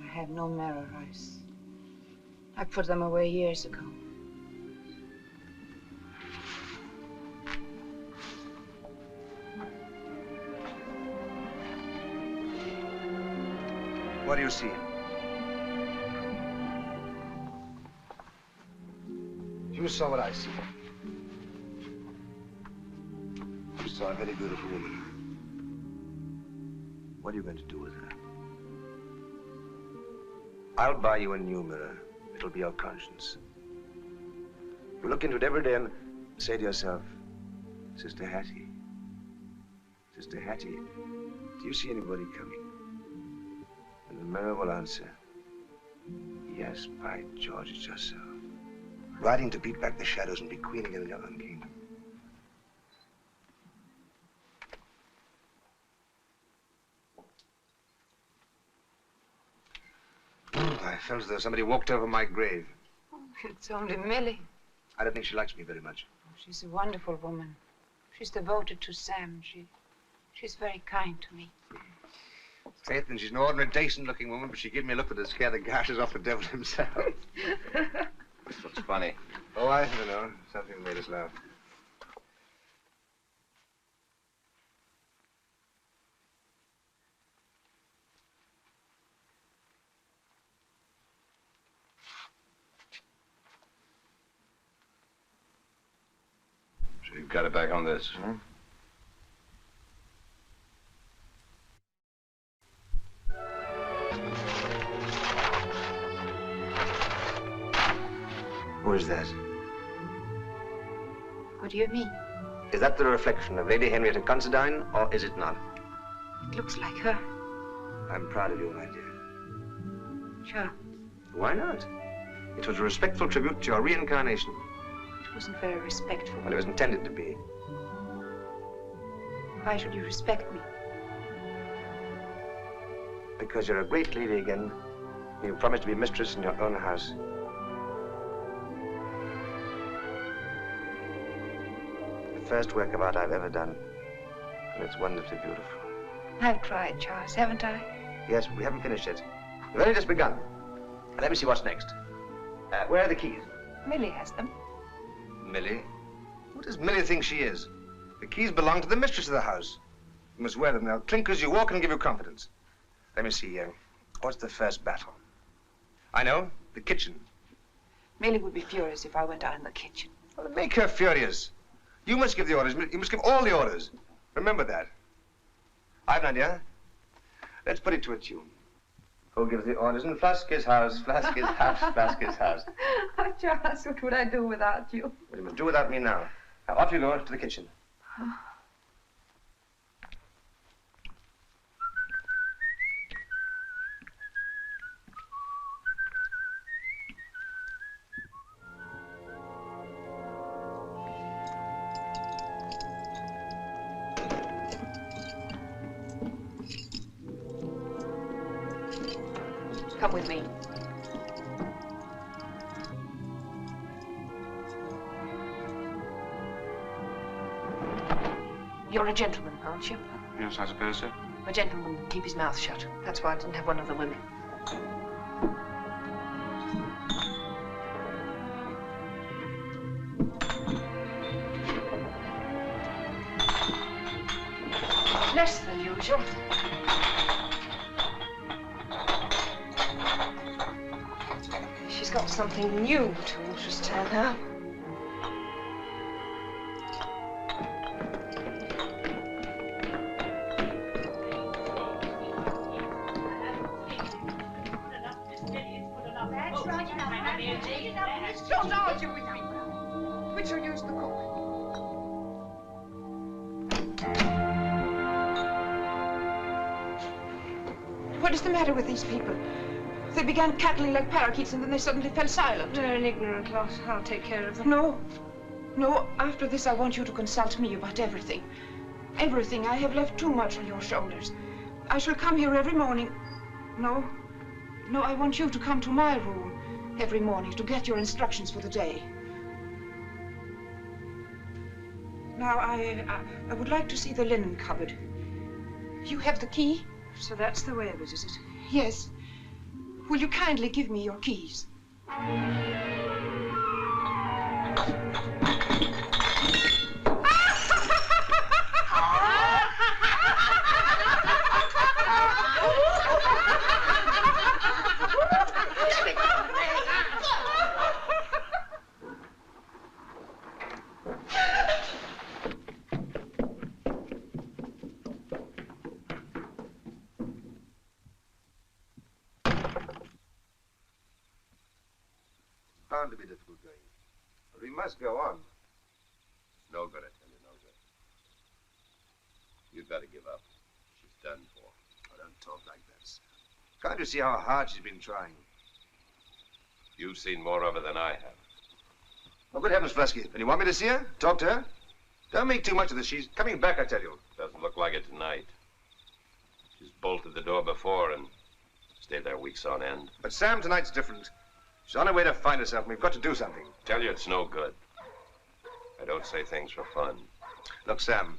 I have no mirror eyes. I put them away years ago. What do you see? You saw what I see. You saw a very beautiful woman. What are you going to do with her? I'll buy you a new mirror. It'll be your conscience. You look into it every day and say to yourself, Sister Hattie, Sister Hattie, do you see anybody coming? And the mirror will answer, yes, by George, it's yourself. Riding to beat back the shadows and be queen again in your own kingdom. I felt as though somebody walked over my grave. Oh, it's only Millie. I don't think she likes me very much. She's a wonderful woman. She's devoted to Sam. She's very kind to me. Faith, and she's an ordinary, decent-looking woman, but she gave me a look that would scare the gashes off the devil himself. What's funny? Oh, I don't know. Something made us laugh. So you've got it back on this, huh? Who is that? What do you mean? Is that the reflection of Lady Henrietta Considine, or is it not? It looks like her. I'm proud of you, my dear. Sure. Why not? It was a respectful tribute to your reincarnation. It wasn't very respectful. Well, it was intended to be. Why should you respect me? Because you're a great lady again. You promised to be mistress in your own house. The first work of art I've ever done. And it's wonderfully beautiful. I've tried, Charles, haven't I? Yes, we haven't finished yet. We've only just begun. Let me see what's next. Where are the keys? Millie has them. Millie? What does Millie think she is? The keys belong to the mistress of the house. You must wear them. They'll clink as you walk and give you confidence. Let me see here. What's the first battle? I know, the kitchen. Millie would be furious if I went out in the kitchen. Well, make her furious. You must give the orders. You must give all the orders. Remember that. I've an idea. Let's put it to a tune. Who gives the orders in Flusky's house, Flusky's house, Flusky's house? Oh, Charles, what would I do without you? Well, you must do without me now. Now, off you go to the kitchen. Come with me. You're a gentleman, aren't you? Yes, I suppose so. A gentleman can keep his mouth shut. That's why I didn't have one of the women. Less than usual. She's got something new to interest her now. Which will use the cook. What is the matter with these people? They began cackling like parakeets and then they suddenly fell silent. They're an ignorant lot. I'll take care of them. No. No, after this I want you to consult me about everything. Everything. I have left too much on your shoulders. I shall come here every morning. No. No, I want you to come to my room every morning to get your instructions for the day. Now, I would like to see the linen cupboard. You have the key? So that's the way of it, is it? Yes. Will you kindly give me your keys? Bound to be difficult going. But we must go on. No good, I tell you, no good. You've got to give up. She's done for. Oh, don't talk like that, sir. Can't you see how hard she's been trying? You've seen more of her than I have. Oh, good heavens, Flusky. And you want me to see her? Talk to her? Don't make too much of this. She's coming back, I tell you. Doesn't look like it tonight. She's bolted the door before and stayed there weeks on end. But Sam, tonight's different. She's on her way to find herself, and we've got to do something. Tell you it's no good. I don't say things for fun. Look, Sam,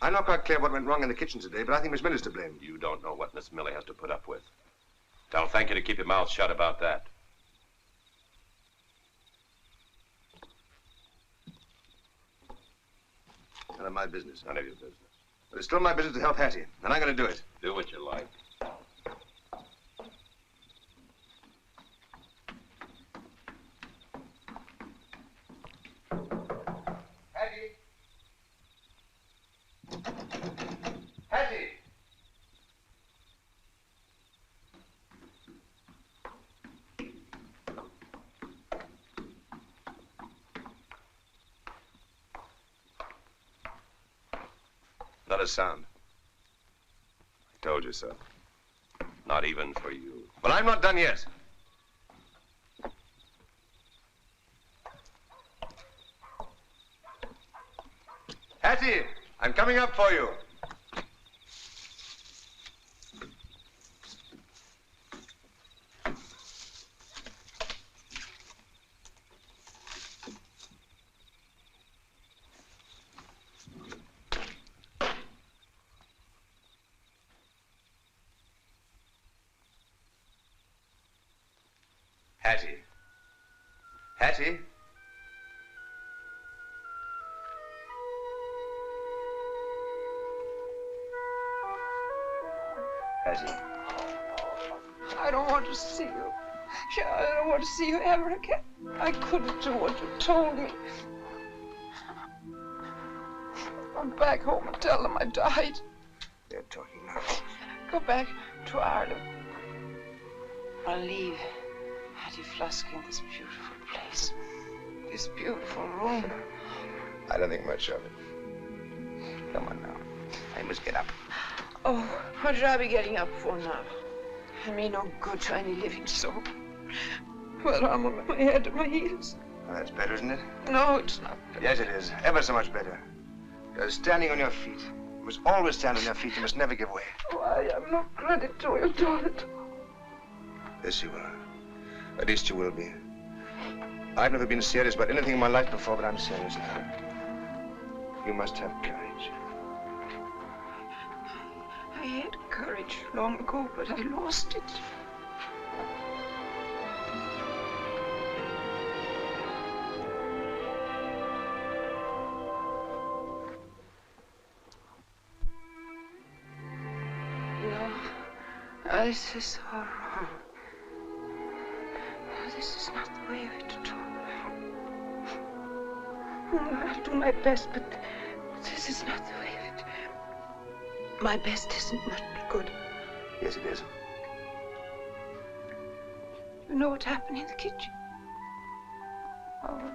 I'm not quite clear what went wrong in the kitchen today, but I think Miss Miller's to blame. You don't know what Miss Miller has to put up with. Tell thank you to keep your mouth shut about that. None of my business. None of your business. But it's still my business to help Hattie, and I'm going to do it. Do what you like. Hattie! Hattie! Not a sound. I told you so. Not even for you. Well, I'm not done yet. Hattie, I'm coming up for you. Hattie. Hattie? Hattie. I don't want to see you. I don't want to see you ever again. I couldn't do what you told me. Go back home and tell them I died. They're talking now. Go back to Ireland. I'll leave Hattie Flusky in this beautiful place. This beautiful room. I don't think much of it. Come on now. I must get up. Oh, what should I be getting up for now? I mean no good to any living soul. Well, I'm on my head and my heels. Well, that's better, isn't it? No, it's not. Yes, it is. Ever so much better. You're standing on your feet. You must always stand on your feet. You must never give way. Oh, I am no credit to your daughter. Yes, you are. At least you will be. I've never been serious about anything in my life before, but I'm serious now. You must have courage. I had courage long ago, but I lost it. No, this is all wrong. This is not the way of it at all. I'll do my best, but this is not the way of it. My best isn't much good. Yes, it is. You know what happened in the kitchen? Oh,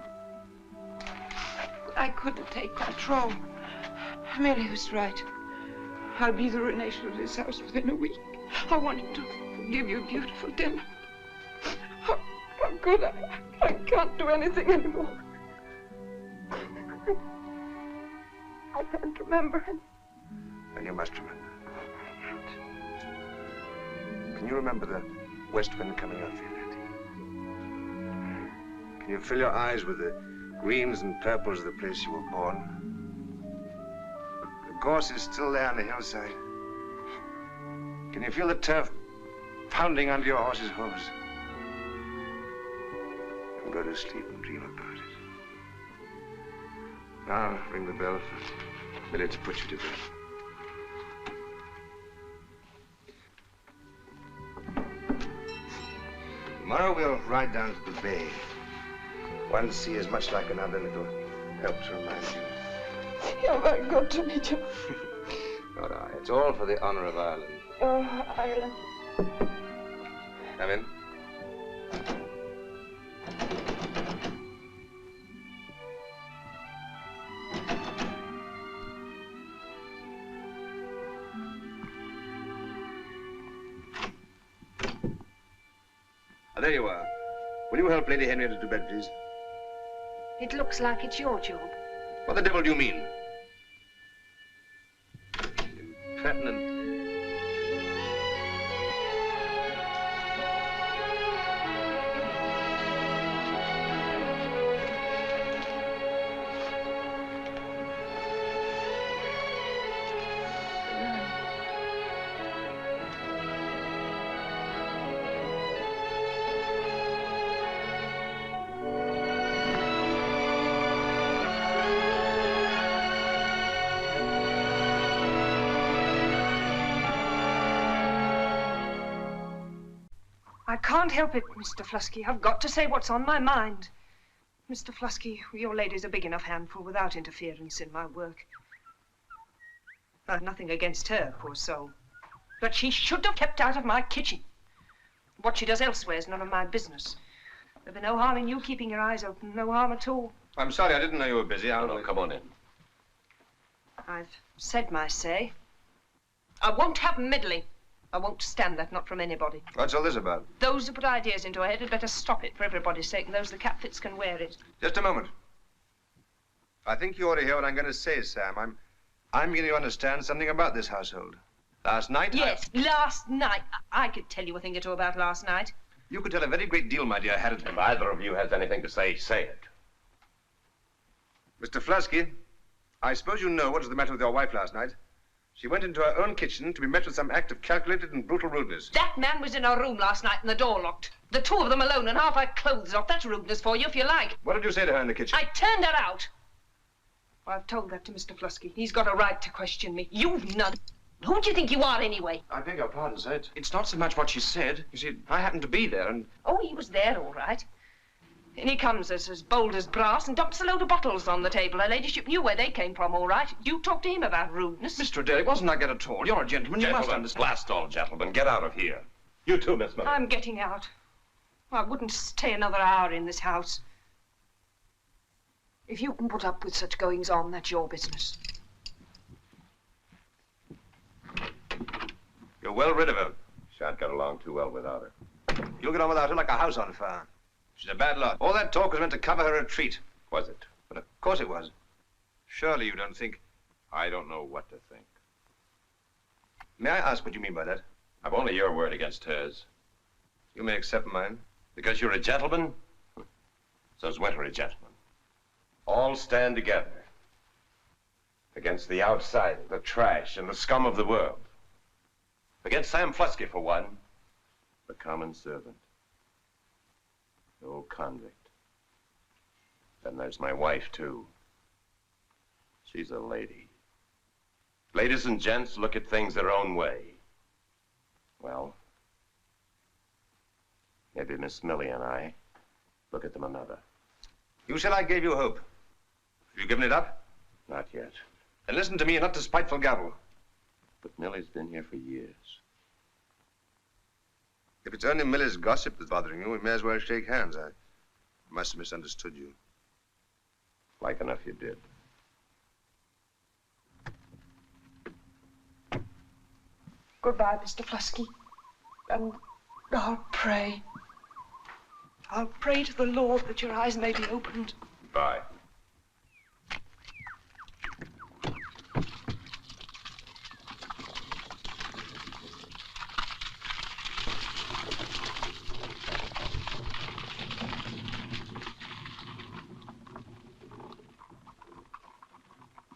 I couldn't take control. Amelia was right. I'll be the ruination of this house within a week. I wanted to give you a beautiful dinner. How good I can't do anything anymore. I can't remember him. And you must remember. Can you remember the west wind coming up, Violette? Can you fill your eyes with the greens and purples of the place you were born? The gorse is still there on the hillside. Can you feel the turf pounding under your horse's hooves? And go to sleep and dream about it. Now, ring the bell for Billy to put you to bed. Tomorrow we'll ride down to the bay. One sea is much like another, and it'll help to remind you. You're very good to me, Joe. All right, it's all for the honor of Ireland. Oh, Ireland. Come in. Ah, there you are. Will you help Lady Henrietta to bed, please? It looks like it's your job. What the devil do you mean? Impertinent. I can't help it, Mr. Flusky. I've got to say what's on my mind. Mr. Flusky, your lady's a big enough handful without interference in my work. I've nothing against her, poor soul. But she should have kept out of my kitchen. What she does elsewhere is none of my business. There'll be no harm in you keeping your eyes open, no harm at all. I'm sorry, I didn't know you were busy. No, come on in. I've said my say. I won't have meddling. I won't stand that, not from anybody. What's all this about? Those who put ideas into her head had better stop it for everybody's sake, and those the cap fits can wear it. Just a moment. I think you ought to hear what I'm going to say, Sam. I'm getting to understand something about this household. Last night? Yes, last night. I could tell you a thing or two about last night. You could tell a very great deal, my dear Harriet. If either of you has anything to say, say it. Mr. Flusky, I suppose you know what was the matter with your wife last night. She went into her own kitchen to be met with some act of calculated and brutal rudeness. That man was in her room last night and the door locked. The two of them alone and half her clothes off. That's rudeness for you, if you like. What did you say to her in the kitchen? I turned her out. Well, I've told that to Mr. Flusky. He's got a right to question me. You've none. Who do you think you are, anyway? I beg your pardon, sir. It's not so much what she said. You see, I happened to be there and... Oh, he was there, all right. And he comes as bold as brass and dumps a load of bottles on the table. Her ladyship knew where they came from, all right. You talked to him about rudeness. Mr. Adare, it wasn't like that at all. You're a gentleman. You must understand. Blast all, gentlemen. Get out of here. You too, Miss Miller. I'm getting out. I wouldn't stay another hour in this house. If you can put up with such goings-on, that's your business. You're well rid of her. Shan't get along too well without her. You'll get on without her like a house on fire. She's a bad lot. All that talk was meant to cover her retreat. Was it? But of course it was. Surely you don't think... I don't know what to think. May I ask what you mean by that? I've only your word against hers. You may accept mine. Because you're a gentleman? So's Winter a gentleman. All stand together against the outside, the trash, and the scum of the world. Against Sam Flusky, for one, the common servant, the old convict. Then there's my wife, too. She's a lady. Ladies and gents look at things their own way. Well, maybe Miss Millie and I look at them another. You said I gave you hope. Have you given it up? Not yet. Then listen to me and not to spiteful gabble. But Millie's been here for years. If it's only Millie's gossip that's bothering you, we may as well shake hands. I must have misunderstood you. Like enough you did. Goodbye, Mr. Flusky. And I'll pray. I'll pray to the Lord that your eyes may be opened. Bye.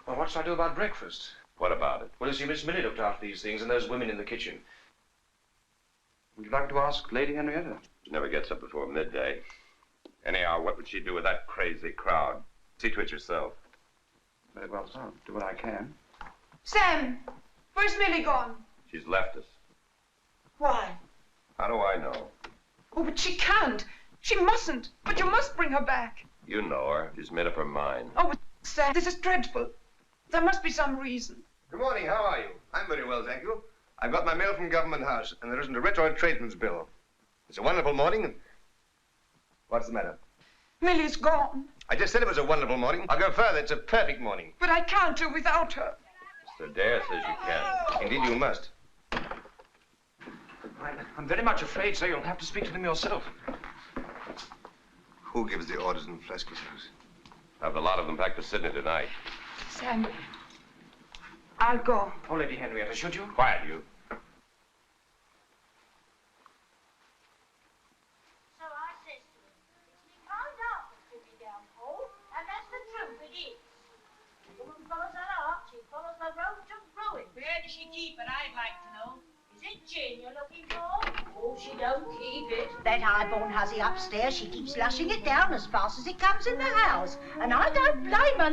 Well, what shall I do about breakfast? What about it? Well, you see, Miss Millie looked after these things, and those women in the kitchen. Would you like to ask Lady Henrietta? She never gets up before midday. Anyhow, what would she do with that crazy crowd? See to it yourself. Very well, sir. I'll do what I can. Sam, where's Millie gone? She's left us. Why? How do I know? Oh, but she can't. She mustn't. But you must bring her back. You know her. She's made up her mind. Oh, but Sam, this is dreadful. There must be some reason. Good morning. How are you? I'm very well, thank you. I've got my mail from Government House, and there isn't a writ or a tradesman's bill. It's a wonderful morning. What's the matter? Millie's gone. I just said it was a wonderful morning. I'll go further. It's a perfect morning. But I can't do without her. Mr. Adare says you can. Indeed, you must. I'm very much afraid, sir, you'll have to speak to them yourself. Who gives the orders in Flusky's house? I have a lot of them back to Sydney tonight. Sam, I'll go. Oh, Lady Henrietta, should you? Quiet, you. So I says to him, it's me kind heart that's put me down, Paul, and that's the truth, it is. The woman follows her heart, she follows the road to ruin. Where does she keep it, I'd like to know? Is it gin you're looking for? Oh, she don't keep it. That high-born hussy upstairs, she keeps lushing it down as fast as it comes in the house. And I don't blame her.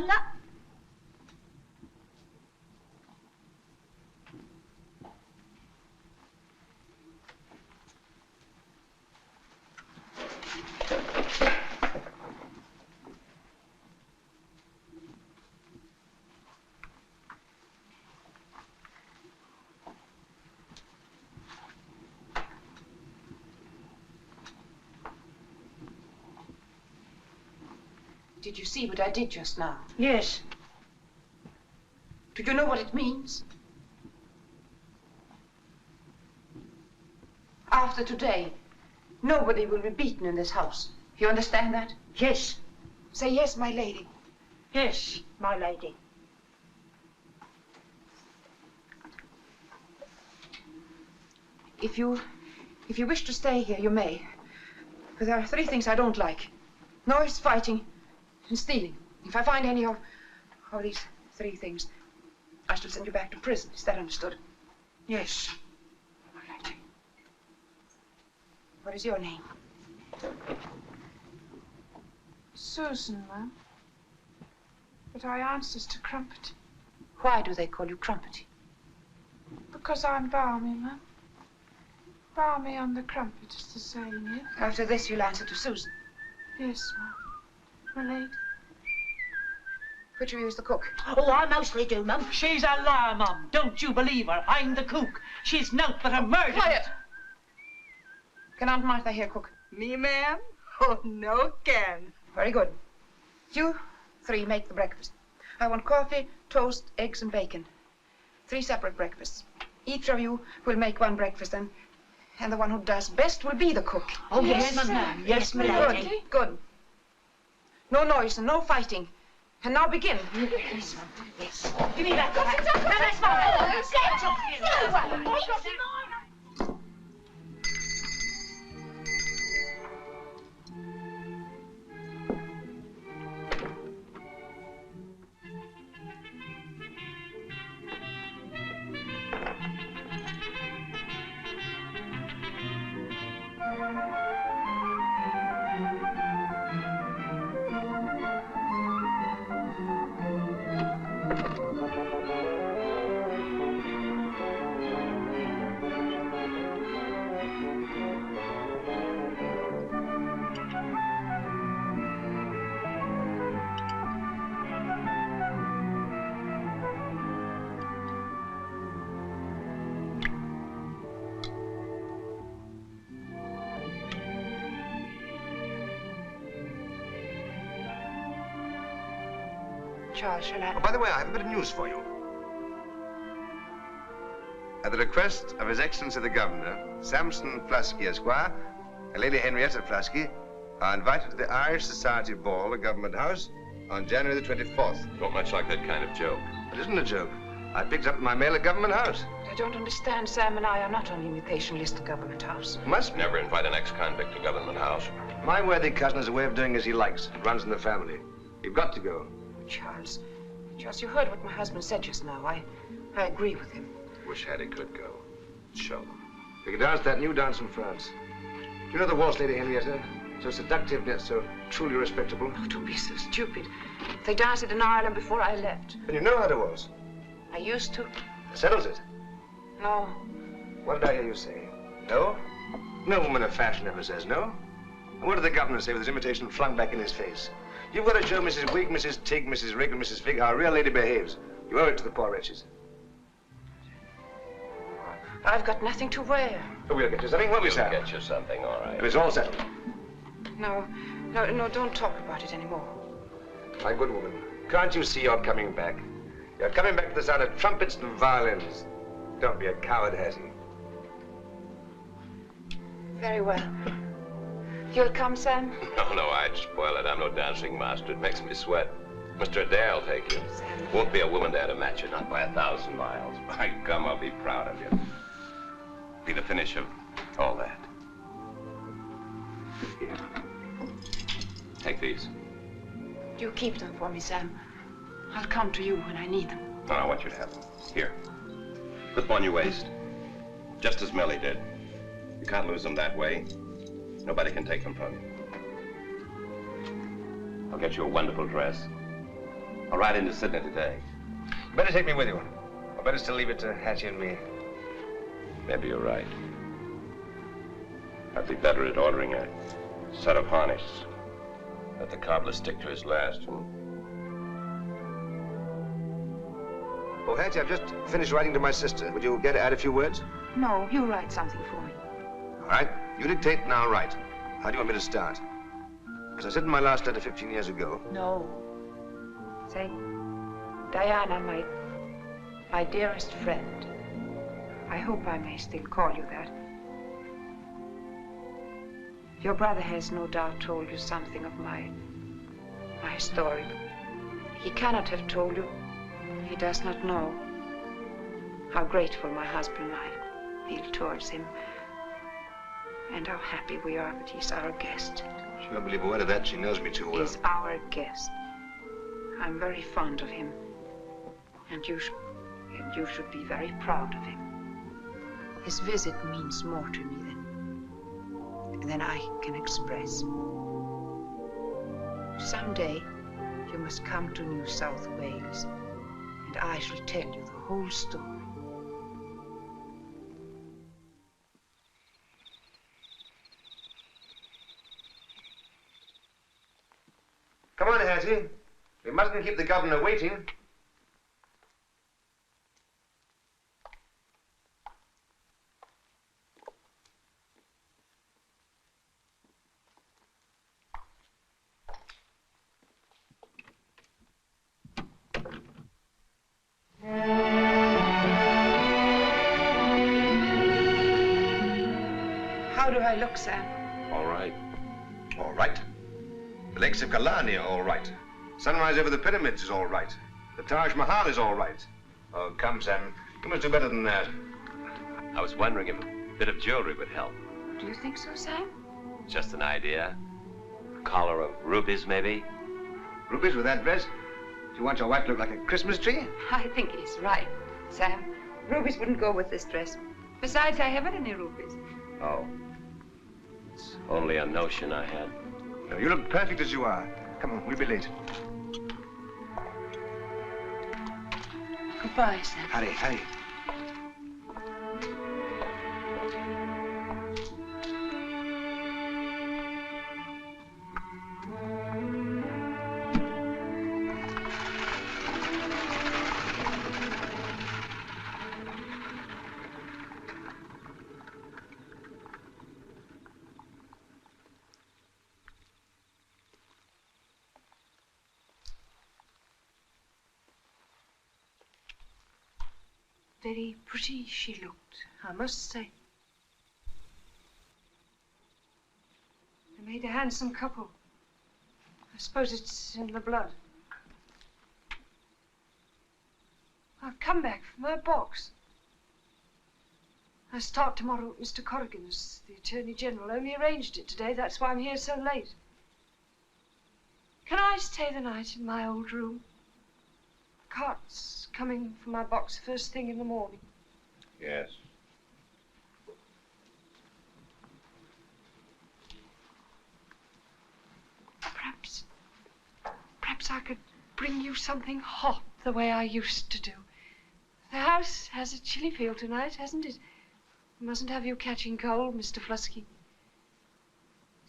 Did you see what I did just now? Yes. Do you know what it means? After today, nobody will be beaten in this house. You understand that? Yes. Say yes, my lady. Yes, my lady. If you wish to stay here, you may. But there are 3 things I don't like. Noise, fighting, and stealing. If I find any of these 3 things, I shall send you back to prison. Is that understood? Yes. My lady. What is your name? Susan, ma'am. But I answers to Crumpet. Why do they call you Crumpet? Because I'm balmy, ma'am. Balmy on the crumpet, as the saying is. After this, you'll answer to Susan. Yes, ma'am. My lady. Which of you is the cook? Oh, I mostly do, Mum. She's a liar, Mum. Don't you believe her. I'm the cook. She's naught but a murderer. Quiet! Can Aunt Martha here cook? Me, ma'am? Oh, no can. Very good. You 3 make the breakfast. I want coffee, toast, eggs, and bacon. 3 separate breakfasts. Each of you will make 1 breakfast, and the one who does best will be the cook. Oh, yes, Mum. Yes, my lady. Good. Good. No noise and no fighting. And now begin. Yes, Mum. Yes. Give me that. No, that's mine. Charles, shall I? Oh, by the way, I have a bit of news for you. At the request of His Excellency the Governor, Samson Flusky, Esquire, and Lady Henrietta Flusky are invited to the Irish Society Ball at Government House on January the 24th. Not much like that kind of joke. It isn't a joke. I picked up my mail at Government House. I don't understand. Sam and I are not on the invitation list at Government House. Must never invite an ex-convict to Government House. My worthy cousin has a way of doing as he likes. It runs in the family. You've got to go. Charles, you heard what my husband said just now. I agree with him. Wish Hattie could go. Show them. We can dance that new dance in France. Do you know the waltz, Lady Henrietta? So seductive yet so truly respectable. Oh, don't be so stupid. They danced it in Ireland before I left. And you know how to waltz? I used to. Settles it. No. What did I hear you say? No? No woman of fashion ever says no. And what did the governor say with his invitation flung back in his face? You've got to show Mrs. Wig, Mrs. Tig, Mrs. Rig, and Mrs. Fig how a real lady behaves. You owe it to the poor wretches. I've got nothing to wear. Oh, we'll get you something, won't we, Sam? We'll get you something, all right. If it's all settled. No, don't talk about it anymore. My good woman, can't you see you're coming back? You're coming back to the sound of trumpets and violins. Don't be a coward, Hattie. Very well. You'll come, Sam? No, I'd spoil it. I'm no dancing master. It makes me sweat. Mr. Adare will take you. Sam. Won't be a woman there to match you, not by 1,000 miles. By gum, I'll be proud of you. Be the finish of all that. Here. Take these. You keep them for me, Sam. I'll come to you when I need them. No, I want you to have them. Here. Put them on your waist. Just as Millie did. You can't lose them that way. Nobody can take them from you. I'll get you a wonderful dress. I'll ride into Sydney today. Better take me with you. Or better still leave it to Hattie and me. Maybe you're right. I'd be better at ordering a set of harness. Let the cobbler stick to his last. Oh, Hattie, I've just finished writing to my sister. Would you care to add a few words? No, you write something for me. All right. You dictate and I'll write. How do you want me to start? As I said in my last letter 15 years ago. No. Say, Diana, my dearest friend. I hope I may still call you that. Your brother has no doubt told you something of my story. He cannot have told you. He does not know how grateful my husband and I feel towards him, and how happy we are that he's our guest. She won't believe a word of that. She knows me too well. He's our guest. I'm very fond of him, and you should be very proud of him. His visit means more to me than I can express. Someday, you must come to New South Wales, and I shall tell you the whole story. Come on, Hattie. We mustn't keep the governor waiting. How do I look, Sam? All right. All right. The lakes of Killarney are all right. Sunrise over the pyramids is all right. The Taj Mahal is all right. Oh, come, Sam. You must do better than that. I was wondering if a bit of jewelry would help. Do you think so, Sam? Just an idea. A collar of rubies, maybe? Rubies with that dress? Do you want your wife to look like a Christmas tree? I think he's right, Sam. Rubies wouldn't go with this dress. Besides, I haven't any rubies. Oh. It's only a notion I had. No, you look perfect as you are. Come on, we'll be late. Goodbye, Sam. Hurry, hurry. Very pretty she looked, I must say. They made a handsome couple. I suppose it's in the blood. I've come back from her box. I start tomorrow at Mr. Corrigan's. The Attorney General only arranged it today. That's why I'm here so late. Can I stay the night in my old room? The cart's coming for my box first thing in the morning. Yes. Perhaps I could bring you something hot the way I used to do. The house has a chilly feel tonight, hasn't it? I mustn't have you catching cold, Mr. Flusky.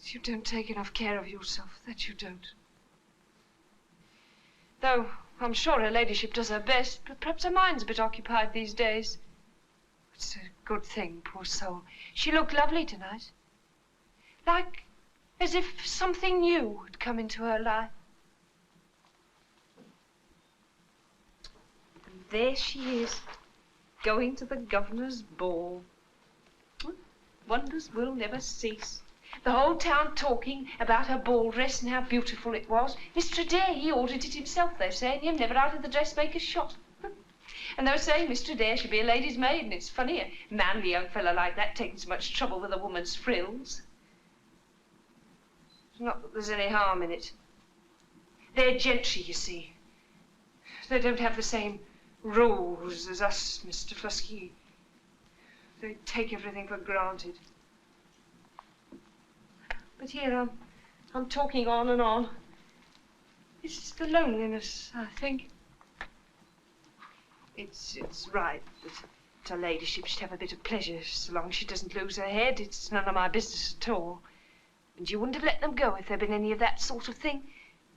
You don't take enough care of yourself, that you don't. Though I'm sure her ladyship does her best, but perhaps her mind's a bit occupied these days. It's a good thing, poor soul. She looked lovely tonight. Like as if something new had come into her life. And there she is, going to the governor's ball. Wonders will never cease. The whole town talking about her ball dress and how beautiful it was. Mr. Adare, he ordered it himself, they're saying. Him never out of the dressmaker's shop. And they were saying Mr. Adare should be a lady's maid, and it's funny, a manly young fellow like that taking so much trouble with a woman's frills. Not that there's any harm in it. They're gentry, you see. They don't have the same rules as us, Mr. Flusky. They take everything for granted. But here I'm talking on and on. It's the loneliness, I think. It's right that her ladyship should have a bit of pleasure so long as she doesn't lose her head. It's none of my business at all. And you wouldn't have let them go if there'd been any of that sort of thing.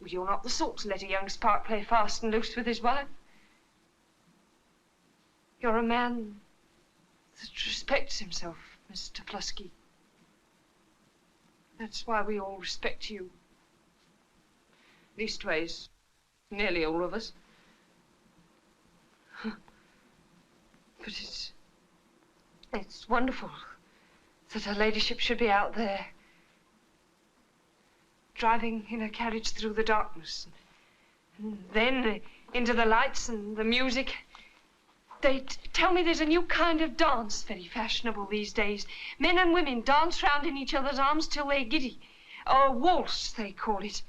Well, you're not the sort to let a young spark play fast and loose with his wife. You're a man that respects himself, Mr. Flusky. That's why we all respect you. Leastways, nearly all of us. But it's wonderful that her ladyship should be out there, driving in her carriage through the darkness, and then into the lights and the music. They tell me there's a new kind of dance very fashionable these days. Men and women dance round in each other's arms till they're giddy. A waltz, they call it.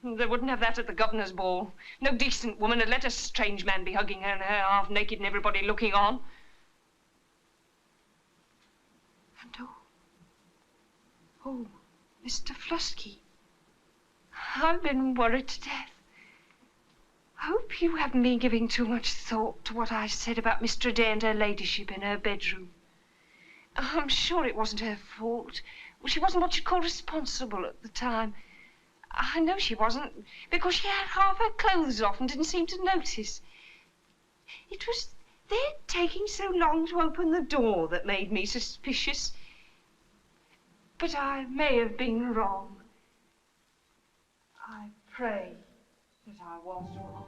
They wouldn't have that at the governor's ball. No decent woman would let a strange man be hugging her and her half naked and everybody looking on. And oh, Mr. Flusky, I've been worried to death. I hope you haven't been giving too much thought to what I said about Mr. Adare and her ladyship in her bedroom. I'm sure it wasn't her fault. Well, she wasn't what you'd call responsible at the time. I know she wasn't, because she had half her clothes off and didn't seem to notice. It was their taking so long to open the door that made me suspicious. But I may have been wrong. I pray that I was wrong.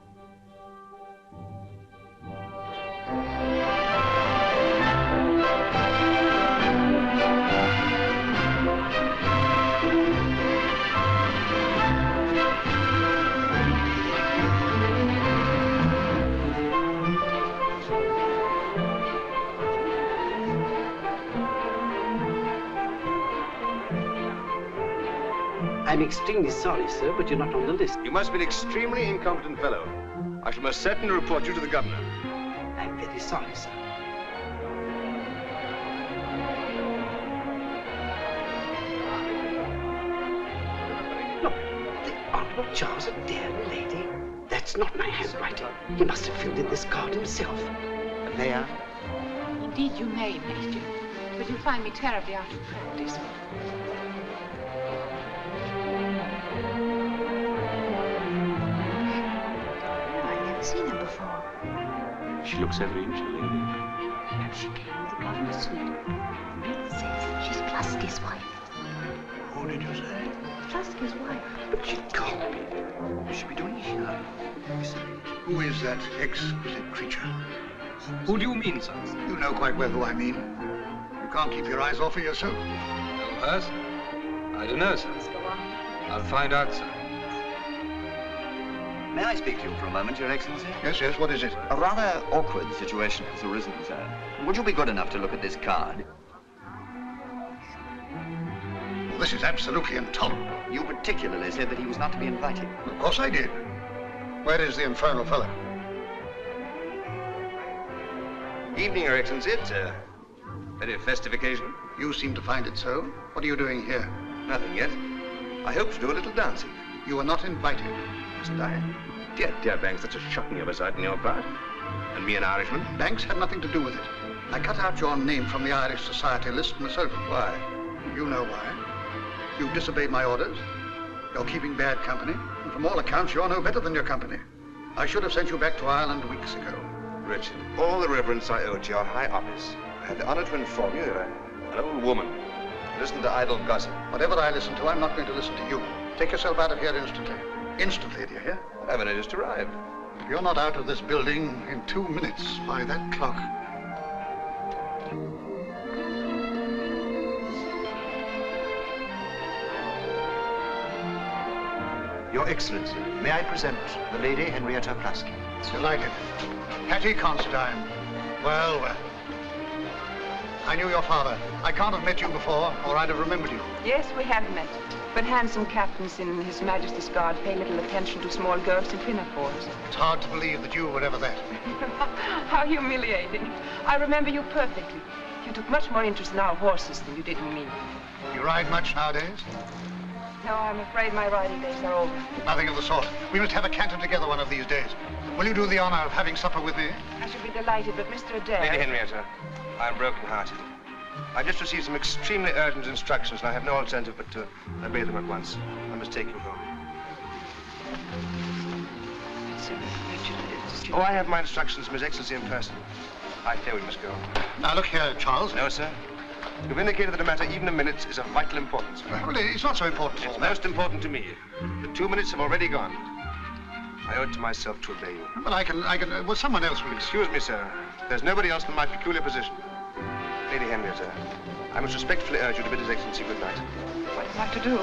I'm extremely sorry, sir, but you're not on the list. You must be an extremely incompetent fellow. I shall most certainly report you to the governor. I'm very sorry, sir. Look, the Honorable Charles Adare, lady. That's not my handwriting. He must have filled in this card himself. May I? Indeed you may, Major. But you'll find me terribly out of practice. Seen her before. She looks every inch a lady. No, she came with the governor's suite. The maid says she's Flusky's wife. Who did you say? Flusky's wife. But she can't be. What should we be doing here? Who is that exquisite creature? Who do you mean, sir? You know quite well who I mean. You can't keep your eyes off her yourself. No, her, sir? I don't know, sir. I'll find out, sir. May I speak to you for a moment, Your Excellency? Yes, yes, what is it? A rather awkward situation has arisen, sir. Would you be good enough to look at this card? Well, this is absolutely intolerable. You particularly said that he was not to be invited. Of course I did. Where is the infernal fellow? Evening, Your Excellency. It's a very festive occasion. You seem to find it so. What are you doing here? Nothing yet. I hope to do a little dancing. You were not invited. Wasn't I? Dear, dear Banks, that's a shocking oversight on your part. And me an Irishman? Banks had nothing to do with it. I cut out your name from the Irish Society list myself. Why? You know why. You've disobeyed my orders. You're keeping bad company. And from all accounts, you're no better than your company. I should have sent you back to Ireland weeks ago. Richard, all the reverence I owe to your high office. I had the honor to inform you that an old woman listened to idle gossip. Whatever I listen to, I'm not going to listen to you. Take yourself out of here instantly. Instantly, do you hear? I've only just arrived. You're not out of this building in 2 minutes by that clock. Your Excellency, may I present the Lady Henrietta Flusky? Delighted. Hattie Considine. Well, well. I knew your father. I can't have met you before, or I'd have remembered you. Yes, we have met. But handsome captains in His Majesty's Guard pay little attention to small girls in pinafores. It's hard to believe that you were ever that. How humiliating. I remember you perfectly. You took much more interest in our horses than you did in me. You ride much nowadays? No, I'm afraid my riding days are over. Nothing of the sort. We must have a canter together one of these days. Will you do the honor of having supper with me? I should be delighted, but Mr. Adare... Lady Henrietta, I'm broken-hearted. I've just received some extremely urgent instructions, and I have no alternative but to obey them at once. I must take you home. Oh, I have my instructions from His Excellency in person. I fear we must go. Now, look here, Charles. No, sir. You've indicated that a matter, even a minute, is of vital importance. Well, it's not so important. It's most important to me. The 2 minutes have already gone. I owe it to myself to obey you. But I can, well, someone else will. Excuse me, sir. There's nobody else in my peculiar position. Lady Henrietta, I must respectfully urge you to bid His Excellency good night. What am I to do?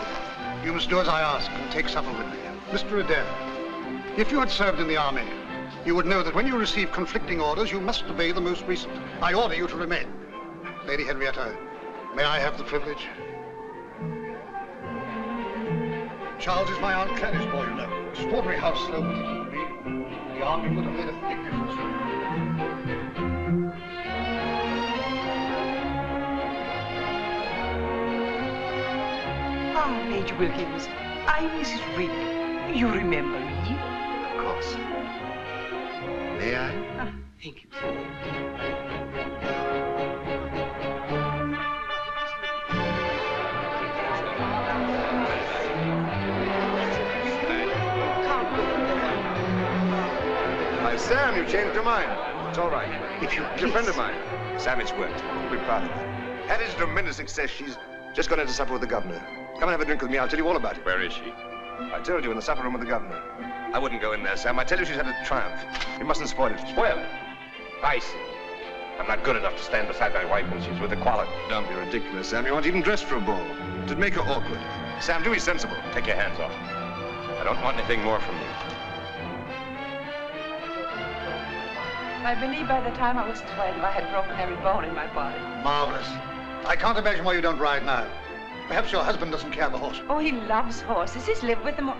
You must do as I ask and take supper with me. Mr. Adare, if you had served in the army, you would know that when you receive conflicting orders, you must obey the most recent. I order you to remain. Lady Henrietta, may I have the privilege? Charles is my Aunt Clarice boy, you know. Extraordinary how slow he can be. The army would have made a big difference to him. Ah, Major Wilkins, I'm Mrs. Rigg. You remember me? Of course. May I? Ah, thank you, sir. Why, Sam, you changed your mind. It's all right. If you're a friend of mine. Sam, it's worked. You'll be proud of her. Hattie's a tremendous success. She's just gone in to supper with the governor. Come and have a drink with me. I'll tell you all about it. Where is she? I told you, in the supper room with the governor. I wouldn't go in there, Sam. I tell you, she's had a triumph. You mustn't spoil it. Spoil it? I see. I'm not good enough to stand beside my wife when she's with the quality. Don't be ridiculous, Sam. You aren't even dressed for a ball. It'd make her awkward. Sam, do be sensible. Take your hands off. I don't want anything more from you. I believe by the time I was 12, I had broken every bone in my body. Marvelous. I can't imagine why you don't ride now. Perhaps your husband doesn't care for horses. Oh, he loves horses. He's lived with them all...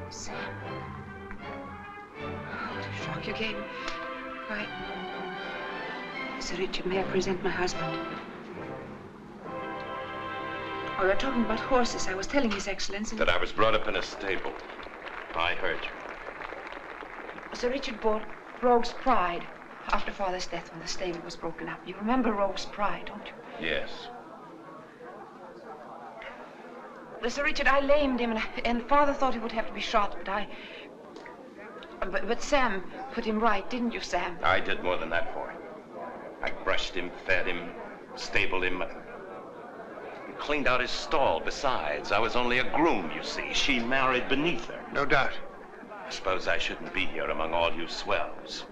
Sam. What a shock you gave me. Why... Sir Richard, may I present my husband? Oh, you're talking about horses. I was telling His Excellency... That I was brought up in a stable. I heard you. Sir Richard bought Rogue's Pride after Father's death when the stable was broken up. You remember Rogue's Pride, don't you? Yes. Sir Richard, I lamed him, and Father thought he would have to be shot, but Sam put him right, didn't you, Sam? I did more than that for him. I brushed him, fed him, stabled him, and cleaned out his stall. Besides, I was only a groom, you see. She married beneath her. No doubt. I suppose I shouldn't be here among all you swells.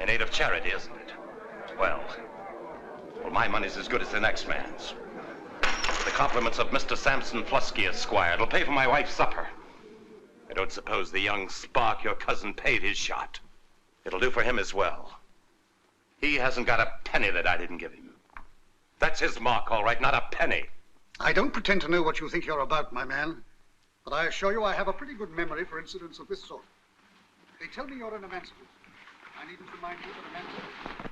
An aid of charity, isn't it? Well, my money's as good as the next man's. The compliments of Mr. Samson Flusky, Esquire. It'll pay for my wife's supper. I don't suppose the young spark, your cousin, paid his shot. It'll do for him as well. He hasn't got a penny that I didn't give him. That's his mark, all right, not a penny. I don't pretend to know what you think you're about, my man. But I assure you I have a pretty good memory for incidents of this sort. They tell me you're an emancipant. I needn't remind you that emancipation...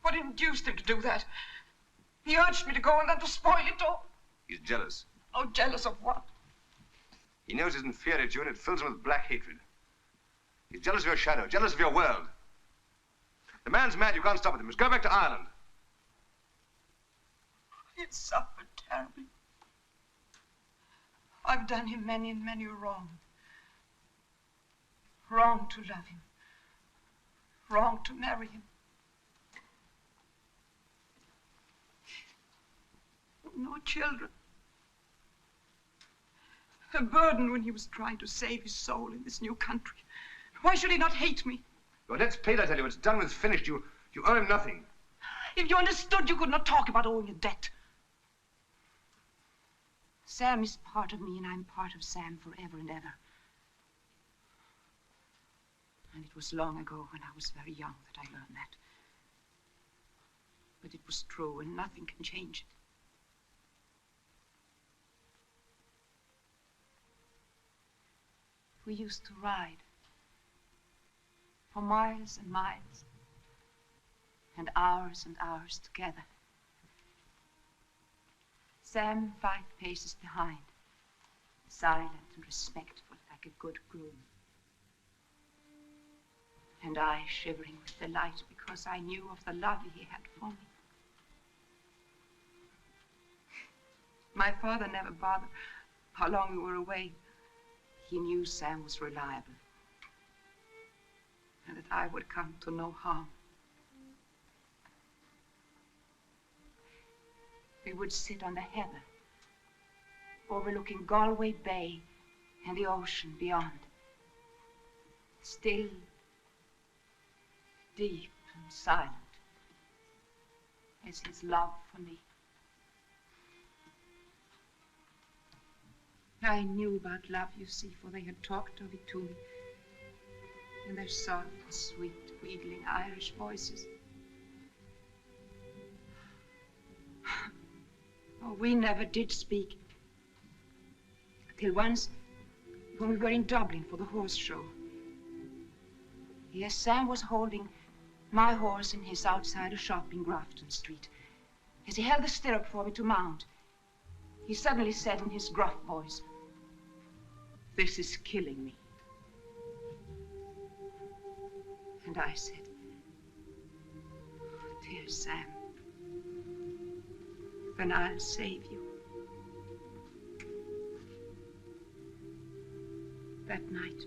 What induced him to do that? He urged me to go and then to spoil it all. He's jealous. Oh, jealous of what? He knows he's inferior to you, and it fills him with black hatred. He's jealous of your shadow, jealous of your world. The man's mad. You can't stop him. He must go back to Ireland. He's suffered terribly. I've done him many and many a wrong. Wrong to love him. Wrong to marry him. No children. A burden when he was trying to save his soul in this new country. Why should he not hate me? Your debt's paid, I tell you. It's done with, finished. You owe him nothing. If you understood, you could not talk about owing a debt. Sam is part of me, and I'm part of Sam forever and ever. And it was long ago, when I was very young, that I learned that. But it was true, and nothing can change it. We used to ride for miles and miles, and hours together. Sam 5 paces behind, silent and respectful like a good groom. And I shivering with delight because I knew of the love he had for me. My father never bothered how long we were away. He knew Sam was reliable, and that I would come to no harm. We would sit on the heather, overlooking Galway Bay and the ocean beyond. Still, deep and silent, as his love for me. I knew about love, you see, for they had talked of it to me in their soft, sweet, wheedling Irish voices. Oh, we never did speak. Till once, when we were in Dublin for the horse show. Yes, Sam was holding my horse in his outside a shop in Grafton Street. As he held the stirrup for me to mount, he suddenly said in his gruff voice, "This is killing me." And I said, "Oh, dear Sam, then I'll save you." That night,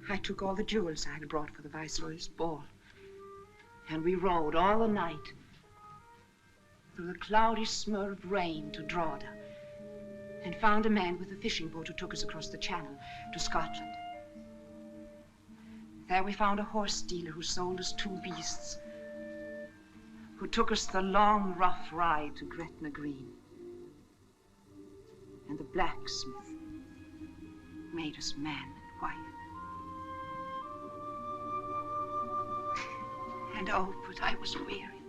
I took all the jewels I had brought for the Viceroy's ball, and we rode all the night through the cloudy smur of rain to Drogheda, and found a man with a fishing boat who took us across the channel to Scotland. There we found a horse dealer who sold us 2 beasts, who took us the long, rough ride to Gretna Green. And the blacksmith made us man and wife. And oh, but I was weary.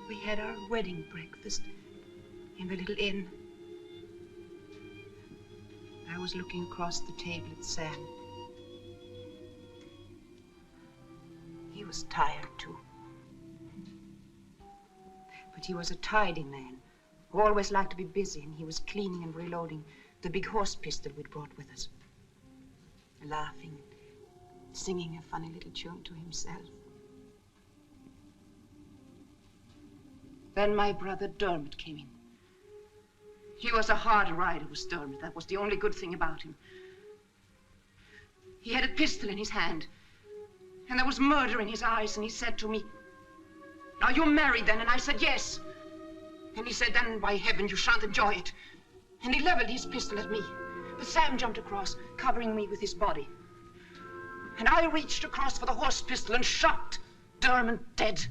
We had our wedding breakfast in the little inn. I was looking across the table at Sam. He was tired, too. But he was a tidy man who always liked to be busy, and he was cleaning and reloading the big horse pistol we'd brought with us, laughing, singing a funny little tune to himself. Then my brother Dermot came in. He was a hard rider, was Dermot. That was the only good thing about him. He had a pistol in his hand. And there was murder in his eyes, and he said to me, "Are you married then?" And I said, "Yes." And he said, "Then, by heaven, you shan't enjoy it." And he leveled his pistol at me. But Sam jumped across, covering me with his body. And I reached across for the horse pistol and shot Dermot dead.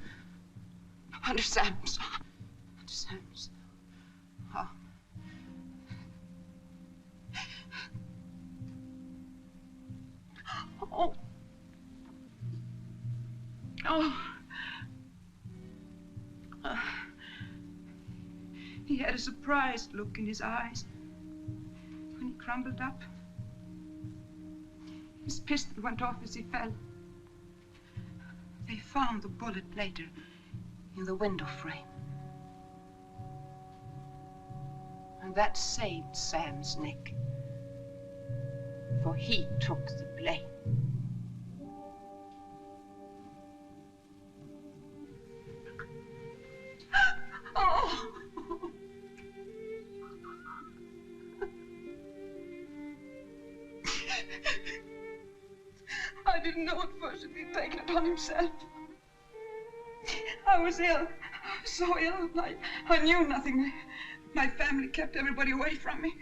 Under Sam's. Under Sam's. Oh. Oh. Oh. He had a surprised look in his eyes when he crumbled up. His pistol went off as he fell. They found the bullet later in the window frame. And that saved Sam's neck, for he took the blame. Oh! I didn't know at first that he'd taken it on himself. I was ill. I was so ill. I knew nothing. My family kept everybody away from me.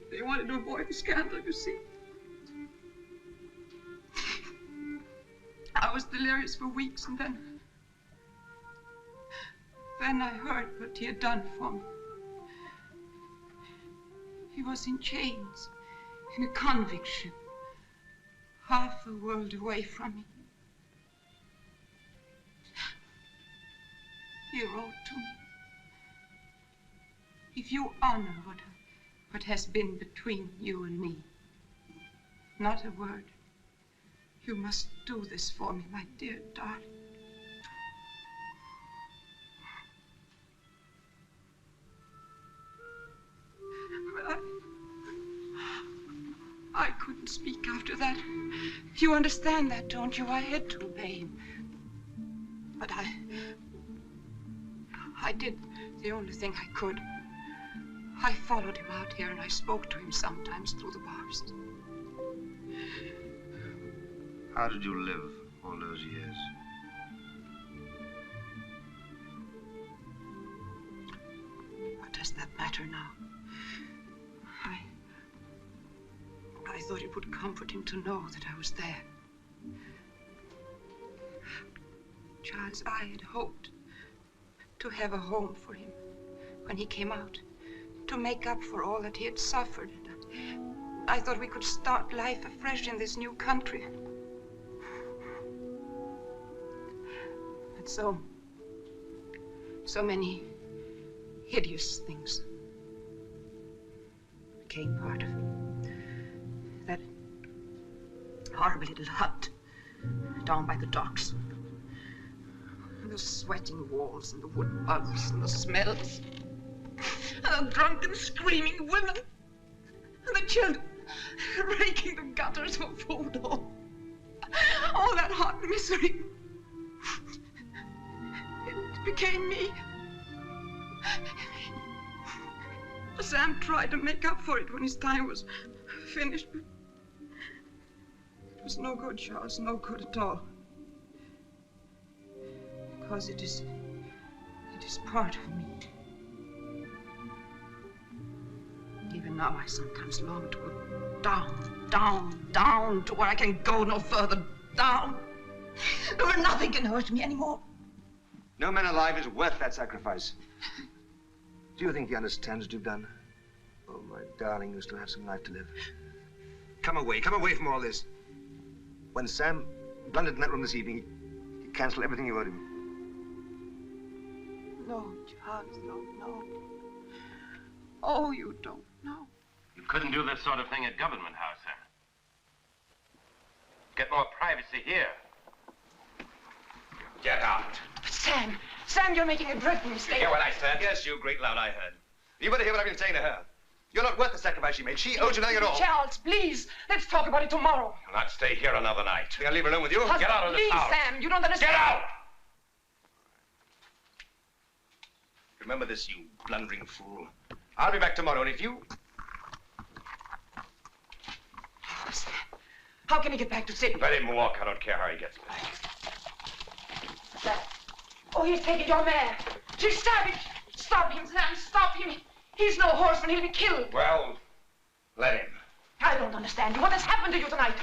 They wanted to avoid the scandal, you see. I was delirious for weeks, and then I heard what he had done for me. He was in chains, in a convict ship, half a world away from me. He wrote to me, "If you honor what has been between you and me, not a word, you must do this for me, my dear darling." But I couldn't speak after that. You understand that, don't you? I had to obey him. But I did the only thing I could. I followed him out here, and I spoke to him sometimes through the bars. How did you live all those years? What does that matter now? I thought it would comfort him to know that I was there. Charles, I had hoped to have a home for him when he came out, to make up for all that he had suffered. I thought we could start life afresh in this new country. But so many hideous things became part of it. That horrible little hut down by the docks. And the sweating walls and the wood puddles and the smells. And the drunken, screaming women. And the children raking the gutters for food. All that hot misery. It became me. Sam tried to make up for it when his time was finished, but it was no good, Charles, no good at all. Because it is part of me. Even now, I sometimes long to go down, down, down, to where I can go no further, down, where nothing can hurt me anymore. No man alive is worth that sacrifice. Do you think he understands what you've done? Oh, my darling, you still have some life to live. Come away from all this. When Sam blundered in that room this evening, he canceled everything you owed him. No, Charles, no. Oh, you don't know. You couldn't do this sort of thing at Government House, Sam. Get more privacy here. Get out. But Sam, you're making a dreadful mistake. You hear what I said? Yes, you great loud, I heard. You better hear what I've been saying to her. You're not worth the sacrifice she made. She owes you nothing at all. Charles, please, let's talk about it tomorrow. I'll not stay here another night. I'll leave her alone with you. Husband, get out of this house. Please, Sam, you don't understand. Get out! Remember this, you blundering fool. I'll be back tomorrow, and if you... How can he get back to Sydney? Let him walk. I don't care how he gets back. Dad. Oh, he's taking your mare. She's stabbing. Stop him, Sam. Stop him. He's no horseman. He'll be killed. Well, let him. I don't understand you. What has happened to you tonight?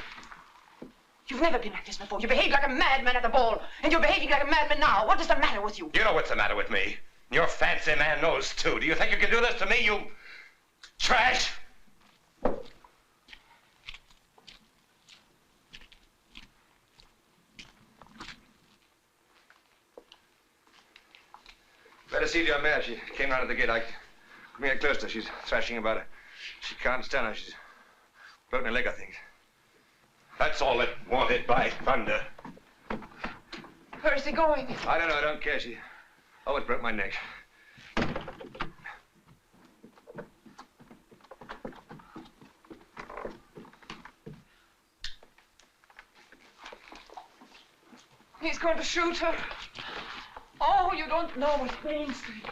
You've never been like this before. You behaved like a madman at the ball, and you're behaving like a madman now. What is the matter with you? You know what's the matter with me. Your fancy man knows, too. Do you think you can do this to me, you trash? Better see to your mare. She came round at the gate. I couldn't get close to her. She's thrashing about her. She can't stand her. She's broken her leg, I think. That's all it wanted, by thunder. Where is he going? I don't know. I don't care. She always broke my neck. He's going to shoot her. Oh, you don't know what it means to me.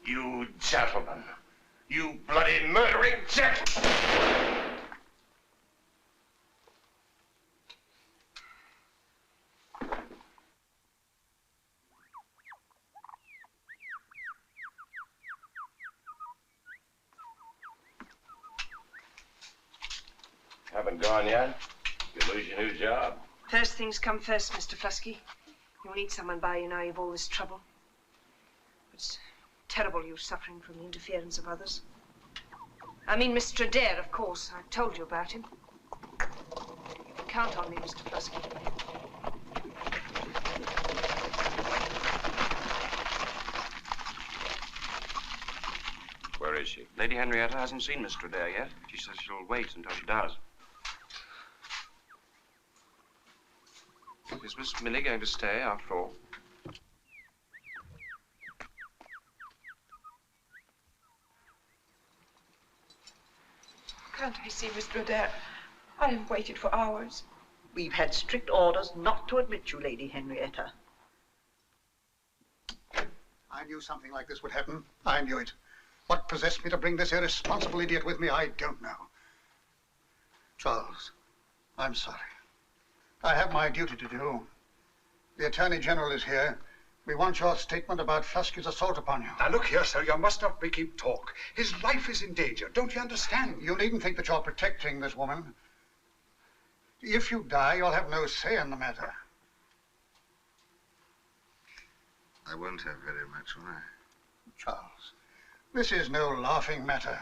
You gentlemen. You bloody murdering gent! Haven't gone yet? You lose your new job. First things come first, Mr. Flusky. You'll need someone by you now you've all this trouble. It's terrible you suffering from the interference of others. I mean, Mr. Adare, of course. I've told you about him. You can count on me, Mr. Flusky. Where is she? Lady Henrietta hasn't seen Mr. Adare yet. She says she'll wait until she does. Is Miss Millie going to stay after all? Can't I see Mr. Adare? I have waited for hours. We've had strict orders not to admit you, Lady Henrietta. I knew something like this would happen. I knew it. What possessed me to bring this irresponsible idiot with me, I don't know. Charles, I'm sorry. I have my duty to do. The Attorney General is here. We want your statement about Flusky's assault upon you. Now, look here, sir. You must not make him talk. His life is in danger. Don't you understand? You needn't think that you're protecting this woman. If you die, you'll have no say in the matter. I won't have very much, will I? Charles, this is no laughing matter.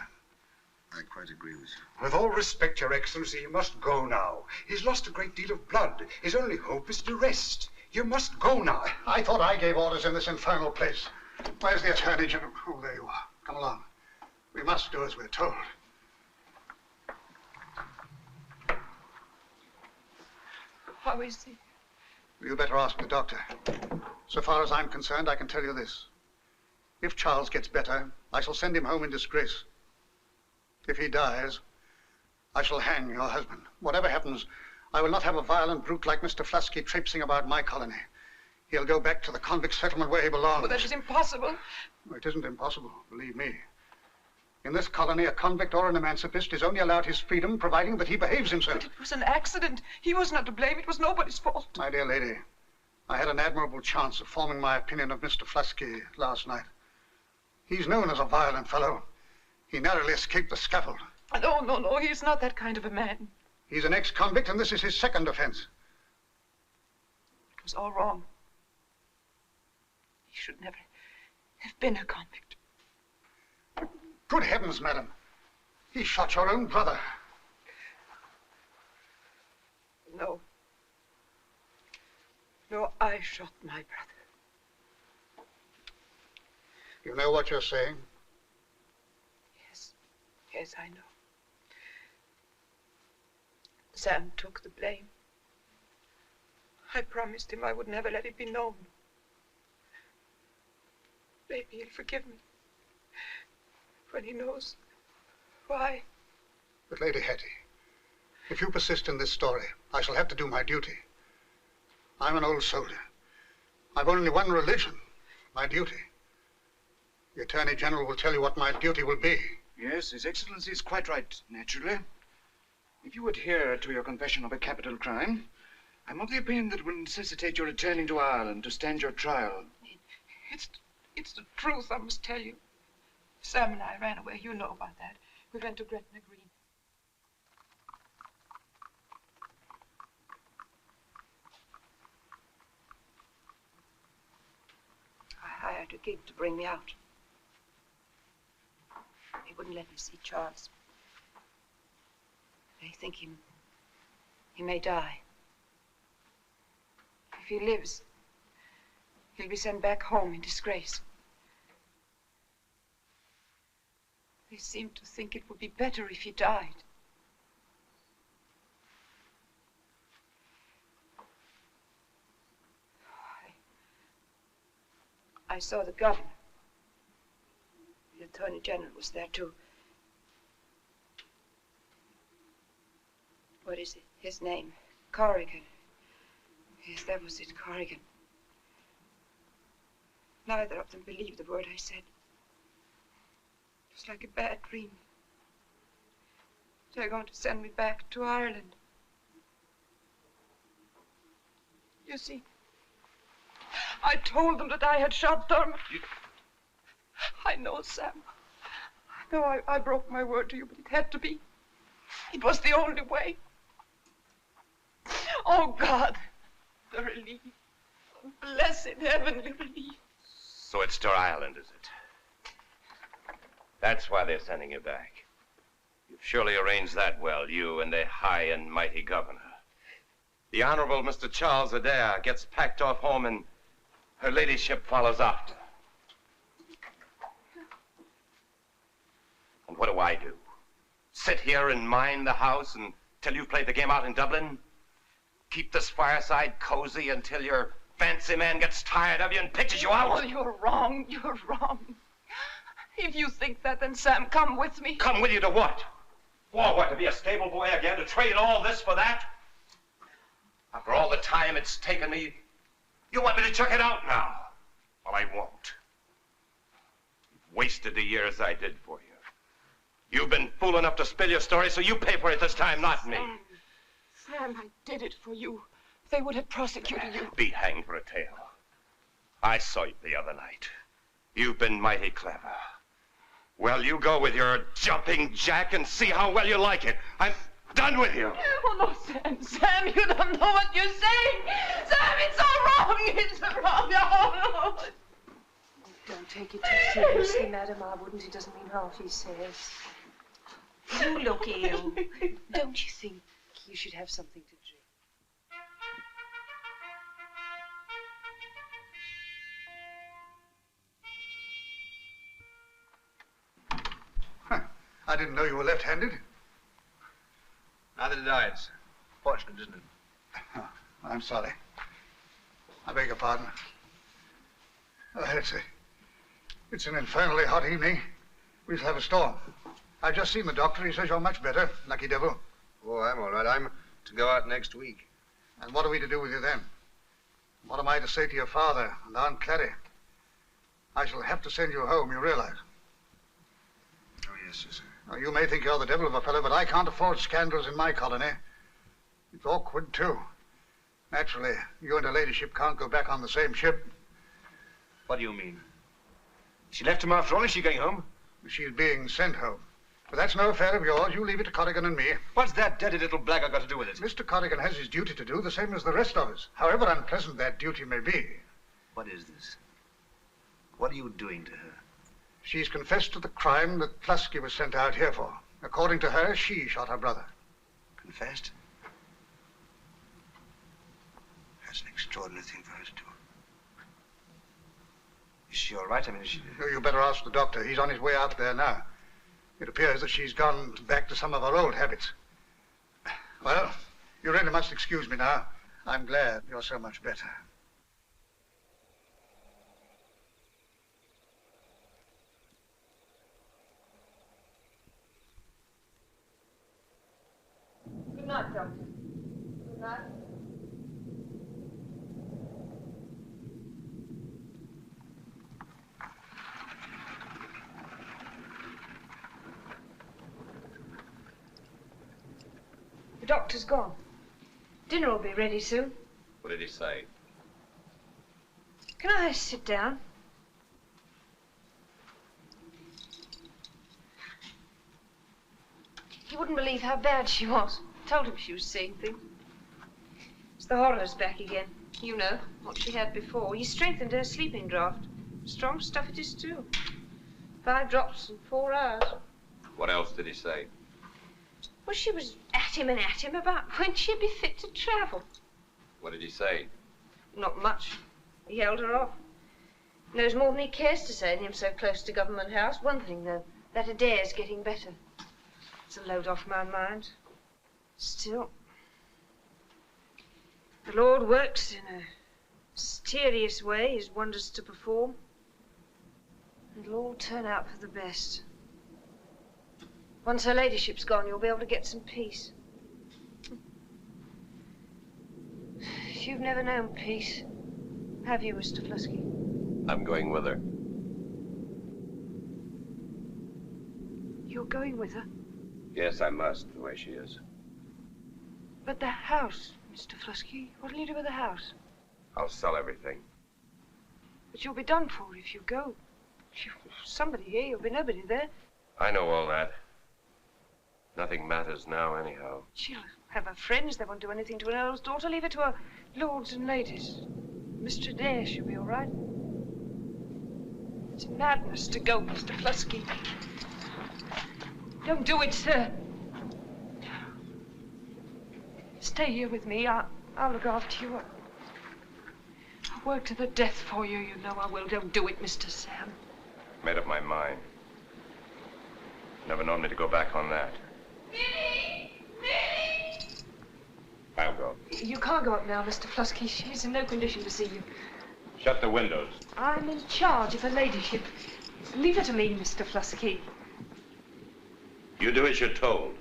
I quite agree with you. With all respect, Your Excellency, you must go now. He's lost a great deal of blood. His only hope is to rest. You must go now. I thought I gave orders in this infernal place. Where's the Attorney General? Oh, there you are. Come along. We must do as we're told. How is he? You better ask the doctor. So far as I'm concerned, I can tell you this. If Charles gets better, I shall send him home in disgrace. If he dies, I shall hang your husband. Whatever happens, I will not have a violent brute like Mr. Flusky traipsing about my colony. He'll go back to the convict settlement where he belongs. But that is impossible. It isn't impossible, believe me. In this colony, a convict or an emancipist is only allowed his freedom, providing that he behaves himself. But it was an accident. He was not to blame. It was nobody's fault. My dear lady, I had an admirable chance of forming my opinion of Mr. Flusky last night. He's known as a violent fellow. He narrowly escaped the scaffold. No, no, no. He's not that kind of a man. He's an ex-convict, and this is his second offense. It was all wrong. He should never have been a convict. Good heavens, madam. He shot your own brother. No. No, I shot my brother. You know what you're saying? Yes. Yes, I know. Sam took the blame. I promised him I would never let it be known. Maybe he'll forgive me. when he knows. Why? But Lady Hetty, if you persist in this story, I shall have to do my duty. I'm an old soldier. I've only one religion, my duty. The Attorney General will tell you what my duty will be. Yes, His Excellency is quite right, naturally. If you adhere to your confession of a capital crime, I'm of the opinion that it will necessitate your returning to Ireland to stand your trial. It's the truth, I must tell you. Sam and I ran away. You know about that. We went to Gretna Green. I hired a gig to bring me out. They wouldn't let me see Charles. They think he may die. If he lives, he'll be sent back home in disgrace. They seem to think it would be better if he died. I saw the governor. The Attorney General was there too. What is it? His name? Corrigan. Yes, that was it, Corrigan. Neither of them believed the word I said. It was like a bad dream. They're going to send me back to Ireland. You see, I told them that I had shot Dermot. I know, Sam. I know I broke my word to you, but it had to be. It was the only way. Oh, God, the relief. Blessed heavenly relief. So it's to Ireland, is it? That's why they're sending you back. You've surely arranged that well, you and the high and mighty governor. The Honorable Mr. Charles Adare gets packed off home and her ladyship follows after. And what do? Sit here and mind the house until you've played the game out in Dublin? Keep this fireside cozy until your fancy man gets tired of you and pitches you out? Oh, you're wrong. You're wrong. If you think that, then Sam, come with me. Come with you to what? For what, to be a stable boy again, to trade all this for that? After all the time it's taken me, you want me to check it out now? Well, I won't. You've wasted the years I did for you. You've been fool enough to spill your story, so you pay for it this time, not me. Sam, I did it for you. They would have prosecuted you. Be hanged for a tale. I saw you the other night. You've been mighty clever. Well, you go with your jumping jack and see how well you like it. I'm done with you. Oh, no, Sam. Sam, you don't know what you're saying. Sam, it's all wrong. It's wrong. Oh, no. Don't take it too seriously, madam. I wouldn't. He doesn't mean half he says. You look ill. Don't you think you should have something to drink? I didn't know you were left-handed. Neither did I. It's fortunate, isn't it? I'm sorry. I beg your pardon. It's an infernally hot evening. We shall have a storm. I've just seen the doctor. He says you're much better. Lucky devil. Oh, I'm all right. I'm to go out next week. And what are we to do with you then? What am I to say to your father and Aunt Clary? I shall have to send you home, you realize. Oh, yes, yes, sir. Now, you may think you're the devil of a fellow, but I can't afford scandals in my colony. It's awkward, too. Naturally, you and her ladyship can't go back on the same ship. What do you mean? She left him after all. Is she going home? She's being sent home. But that's no affair of yours. You leave it to Corrigan and me. What's that dirty little blackguard got to do with it? Mr. Corrigan has his duty to do, the same as the rest of us, however unpleasant that duty may be. What is this? What are you doing to her? She's confessed to the crime that Flusky was sent out here for. According to her, she shot her brother. Confessed? That's an extraordinary thing for her to do. Is she all right? I mean, is she... You better ask the doctor. He's on his way out there now. It appears that she's gone back to some of her old habits. Well, you really must excuse me now. I'm glad you're so much better. The doctor's gone. Dinner will be ready soon. What did he say? Can I sit down? He wouldn't believe how bad she was. Told him she was seeing things. It's the horrors back again. You know, what she had before. He strengthened her sleeping draught. Strong stuff it is, too. 5 drops in 4 hours. What else did he say? Well, she was at him about when she'd be fit to travel. What did he say? Not much. He held her off. Knows more than he cares to say, and him so close to Government House. One thing, though, that Adare's getting better. It's a load off my mind. Still, the Lord works in a mysterious way, his wonders to perform. It'll all turn out for the best. Once her ladyship's gone, you'll be able to get some peace. You've never known peace, have you, Mr. Flusky? I'm going with her. You're going with her? Yes, I must, the way she is. But the house, Mr. Flusky, what'll you do with the house? I'll sell everything. But you'll be done for if you go. Somebody here, you'll be nobody there. I know all that. Nothing matters now, anyhow. She'll have her friends. They won't do anything to an earl's daughter. Leave it to her lords and ladies. Mr. Adare should be all right. It's madness to go, Mr. Flusky. Don't do it, sir. Stay here with me. I'll look after you. I'll work to the death for you. You know I will. Don't do it, Mr. Sam. Made up my mind. Never known me to go back on that. Minnie! Minnie! I'll go. You can't go up now, Mr. Flusky. She's in no condition to see you. Shut the windows. I'm in charge of her ladyship. Leave her to me, Mr. Flusky. You do as you're told.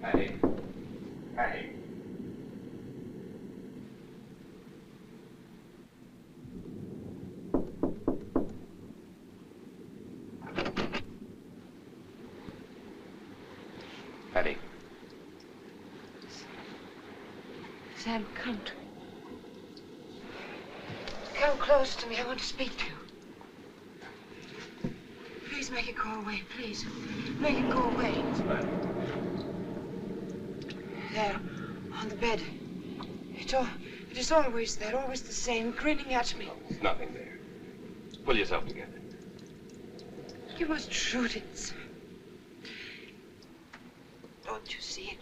Patty. Patty. Patty. Sam, come to me. Come close to me. I want to speak to you. Please make it go away, please. Make it go away. What's the matter? There, on the bed. It is always there, always the same, grinning at me. There's nothing there. Pull yourself together. You must shoot it, sir. Don't you see it?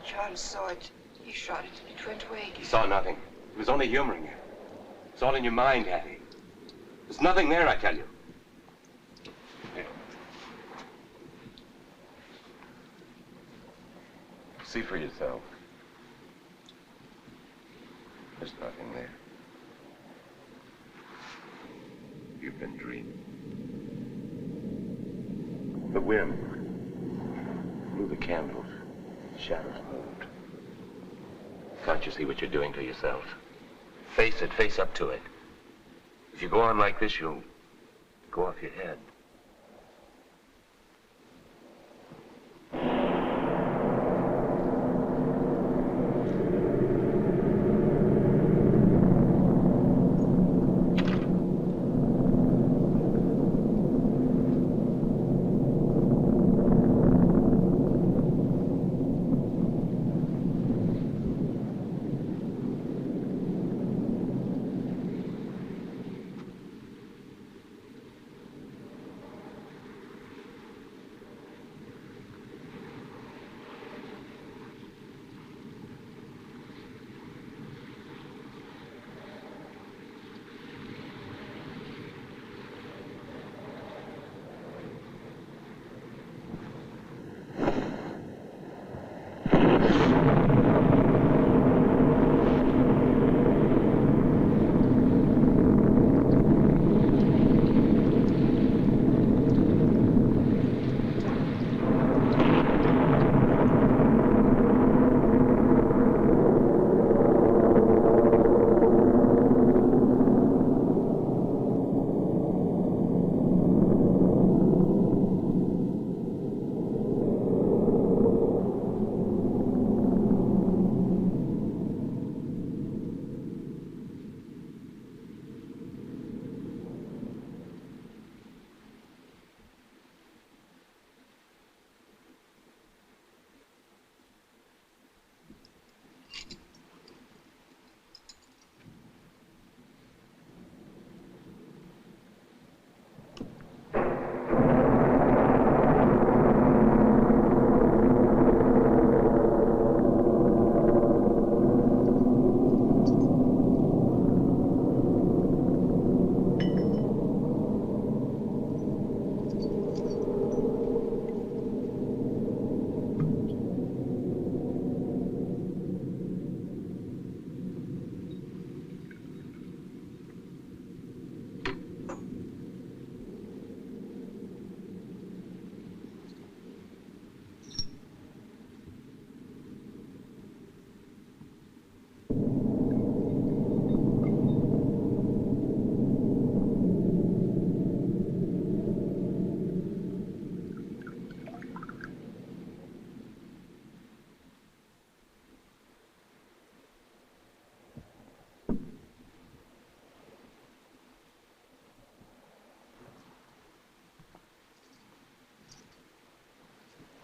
Charles saw it. He shot it and it went away. He saw nothing. He was only humoring you. It's all in your mind, Hattie. There's nothing there, I tell you. Here. See for yourself. There's nothing there. You've been dreaming. The wind blew the candles. The shadows moved. Can't you see what you're doing to yourself? Face it, face up to it. If you go on like this, you'll go off your head.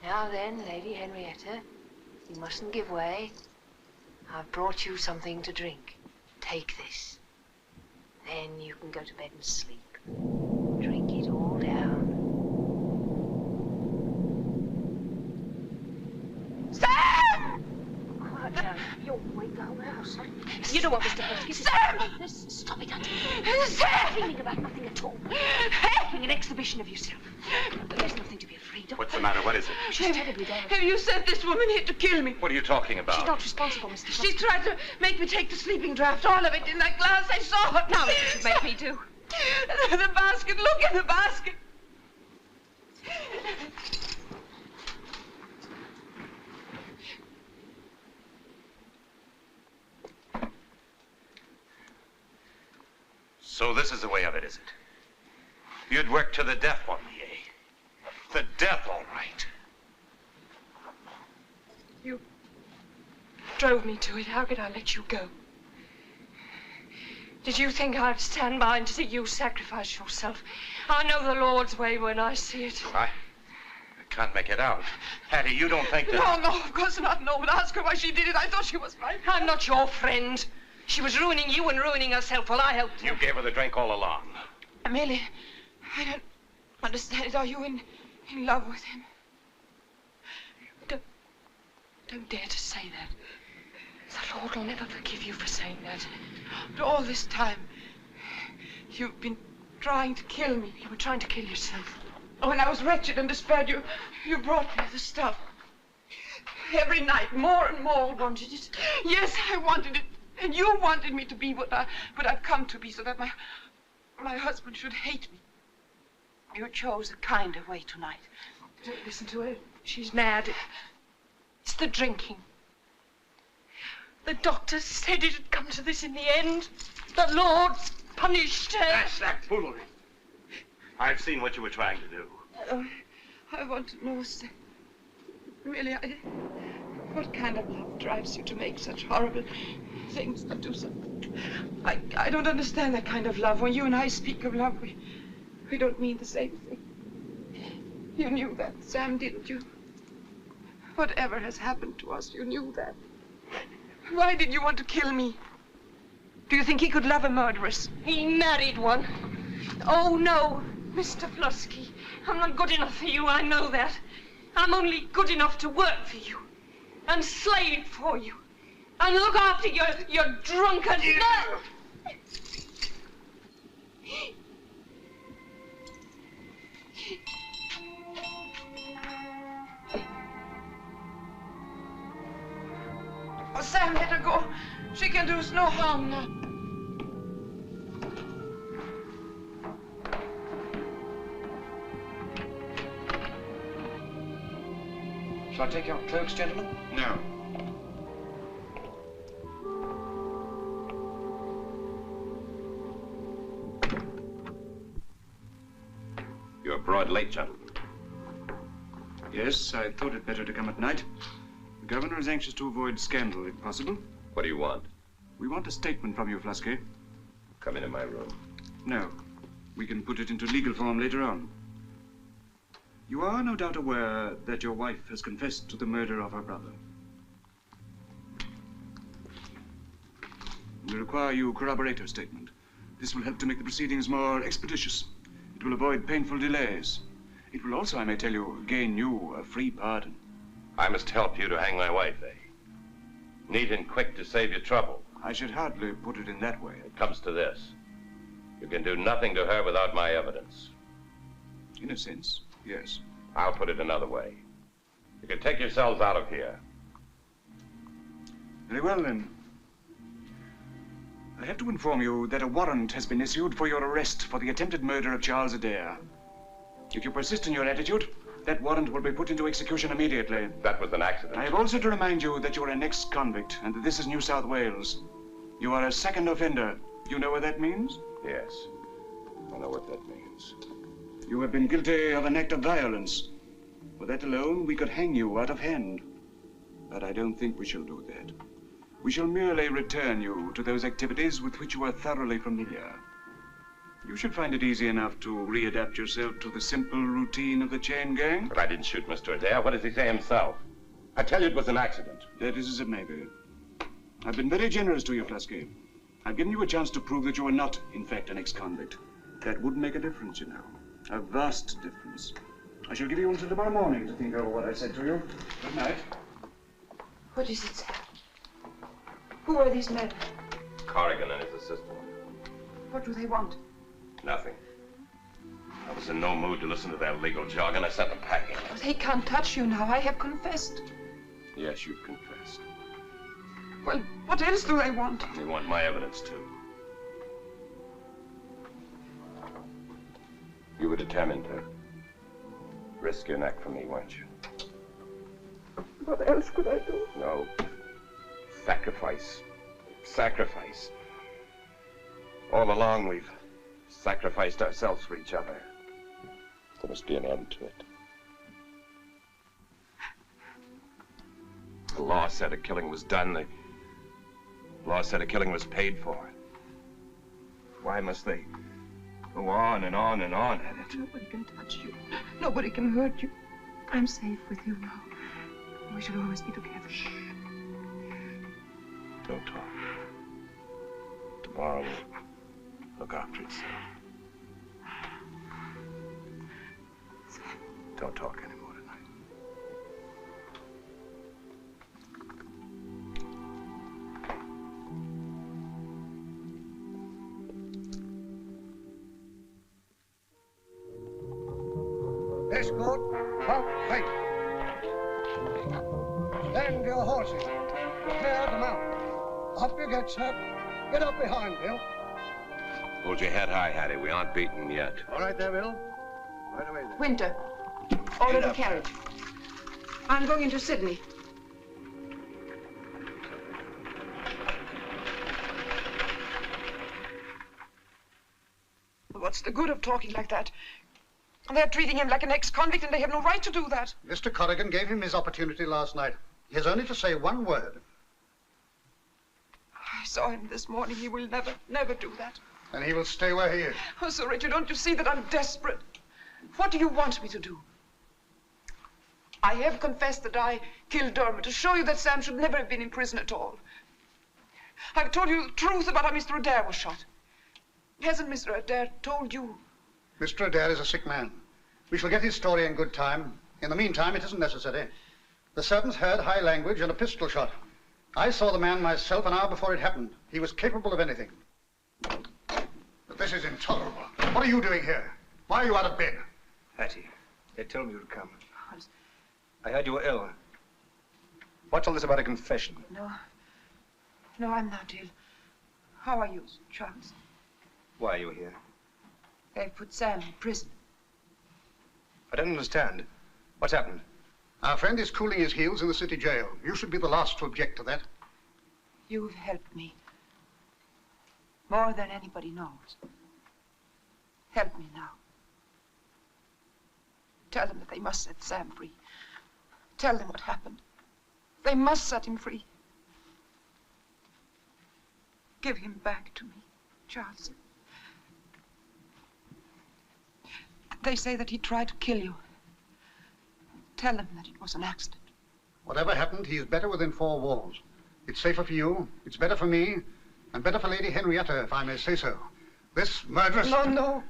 Now then, Lady Henrietta, you mustn't give way. I've brought you something to drink. Take this. Then you can go to bed and sleep. Drink it all down. Sam! Quiet down. You'll wake the whole house. You know what, Mr. Flusky? Sam! Stop it, Auntie. Sam! Feeling about nothing at all. Making an exhibition of yourself. But there's nothing to be afraid of. What's the matter? What is it? She's terribly damaged. Have you sent this woman here to kill me? What are you talking about? She's not responsible, Mr. Flusky. She tried to make me take the sleeping draught, all of it, in that glass. I saw it. Now, what did you make me do? The basket. Look in the basket. So this is the way of it, is it? You'd work to the death for me, eh? The death, all right. You drove me to it. How could I let you go? Did you think I'd stand by and see you sacrifice yourself? I know the Lord's way when I see it. I can't make it out. Hattie, you don't think that... No, of course not. No, but ask her why she did it. I thought she was right. I'm not your friend. She was ruining you and ruining herself while I helped her. You gave her the drink all along. Amelia, I don't understand it. Are you in love with him? Don't dare to say that. The Lord will never forgive you for saying that. But all this time, you've been trying to kill me. You were trying to kill yourself. When I was wretched and despaired, you brought me the stuff. Every night, more and more. You wanted it? Yes, I wanted it. And you wanted me to be what I've come to be, so that my husband should hate me. You chose a kinder way tonight. Don't listen to her. She's mad. It's the drinking. The doctors said it had come to this in the end. The Lord's punished her. That's that foolery. I've seen what you were trying to do. I want to know, sir. Really, what kind of love drives you to make such horrible things, to do so? I don't understand that kind of love. When you and I speak of love, we don't mean the same thing. You knew that, Sam, didn't you? Whatever has happened to us, you knew that. Why did you want to kill me? Do you think he could love a murderess? He married one. Oh, no, Mr. Flusky. I'm not good enough for you, I know that. I'm only good enough to work for you. And slave for you. And look after your drunken... No! Oh, Sam, let her go. She can do us no harm now. Shall I take your cloaks, gentlemen? No. You're broad late, gentlemen. Yes, I thought it better to come at night. The governor is anxious to avoid scandal, if possible. What do you want? We want a statement from you, Flusky. Come into my room. No. We can put it into legal form later on. You are no doubt aware that your wife has confessed to the murder of her brother. We require you corroborate her statement. This will help to make the proceedings more expeditious. It will avoid painful delays. It will also, I may tell you, gain you a free pardon. I must help you to hang my wife, eh? Neat and quick to save you trouble. I should hardly put it in that way. It comes to this. You can do nothing to her without my evidence. In a sense, yes. I'll put it another way. You can take yourselves out of here. Very well, then. I have to inform you that a warrant has been issued for your arrest for the attempted murder of Charles Adare. If you persist in your attitude, that warrant will be put into execution immediately. That was an accident. I have also to remind you that you are an ex-convict and that this is New South Wales. You are a second offender. You know what that means? Yes, I know what that means. You have been guilty of an act of violence. For that alone, we could hang you out of hand. But I don't think we shall do that. We shall merely return you to those activities with which you are thoroughly familiar. You should find it easy enough to readapt yourself to the simple routine of the chain gang. But I didn't shoot Mr. Adare. What does he say himself? I tell you it was an accident. That is as it may be. I've been very generous to you, Flusky. I've given you a chance to prove that you are not, in fact, an ex-convict. That would make a difference, you know. A vast difference. I shall give you until tomorrow morning to think over what I said to you. Good night. What is it, Sam? Who are these men? Corrigan and his assistant. What do they want? Nothing. I was in no mood to listen to their legal jargon. I sent them packing. Oh, they can't touch you now. I have confessed. Yes, you've confessed. Well, what else do they want? They want my evidence, too. You were determined to risk your neck for me, weren't you? What else could I do? No. Sacrifice. Sacrifice. All along, we've sacrificed ourselves for each other. There must be an end to it. The law said a killing was done. The law said a killing was paid for. Why must they go on and on and on at it? Nobody can touch you. Nobody can hurt you. I'm safe with you now. We shall always be together. Shh. Don't talk. Tomorrow will look after itself. Don't talk anymore tonight. Escort, halt, wait. Stand your horses. Prepare to mount. Up you get, sir. Get up behind, Bill. Hold your head high, Hattie. We aren't beaten yet. All right there, Bill. Right away then. Winter, order the carriage. I'm going into Sydney. What's the good of talking like that? They're treating him like an ex-convict, and they have no right to do that. Mr. Corrigan gave him his opportunity last night. He has only to say one word. I saw him this morning. He will never do that. And he will stay where he is. Oh, Sir Richard, don't you see that I'm desperate? What do you want me to do? I have confessed that I killed Dermot to show you that Sam should never have been in prison at all. I've told you the truth about how Mr. Adare was shot. Hasn't Mr. Adare told you? Mr. Adare is a sick man. We shall get his story in good time. In the meantime, it isn't necessary. The servants heard high language and a pistol shot. I saw the man myself an hour before it happened. He was capable of anything. But this is intolerable. What are you doing here? Why are you out of bed? Hattie, they told me you'd come. I heard you were ill. What's all this about a confession? No, I'm not ill. How are you, Charles? Why are you here? They've put Sam in prison. I don't understand. What's happened? Our friend is cooling his heels in the city jail. You should be the last to object to that. You've helped me. More than anybody knows. Help me now. Tell them that they must set Sam free. Tell them what happened. They must set him free. Give him back to me, Charles. They say that he tried to kill you. Tell them that it was an accident. Whatever happened, he is better within four walls. It's safer for you, it's better for me, and better for Lady Henrietta, if I may say so. This murderous... No.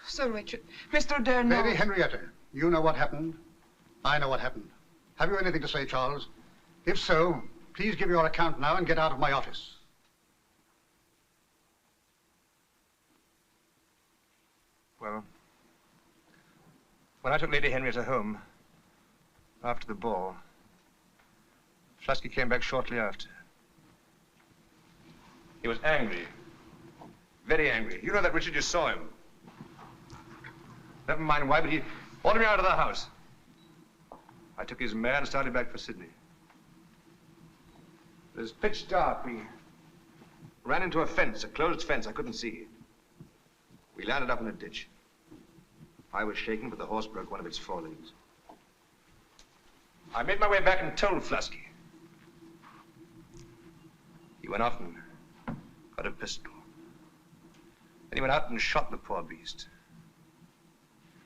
Sir Richard, Mr. Adare, no. Lady Henrietta, you know what happened. I know what happened. Have you anything to say, Charles? If so, please give your account now and get out of my office. Well, when I took Lady Henrietta home, after the ball, Flusky came back shortly after. He was angry. Very angry. You know that, Richard, you saw him. Never mind why, but he ordered me out of the house. I took his mare and started back for Sydney. It was pitch dark. We ran into a fence, a closed fence I couldn't see. We landed up in a ditch. I was shaken, but the horse broke one of its forelegs. I made my way back and told Flusky. He went off and got a pistol. Then he went out and shot the poor beast.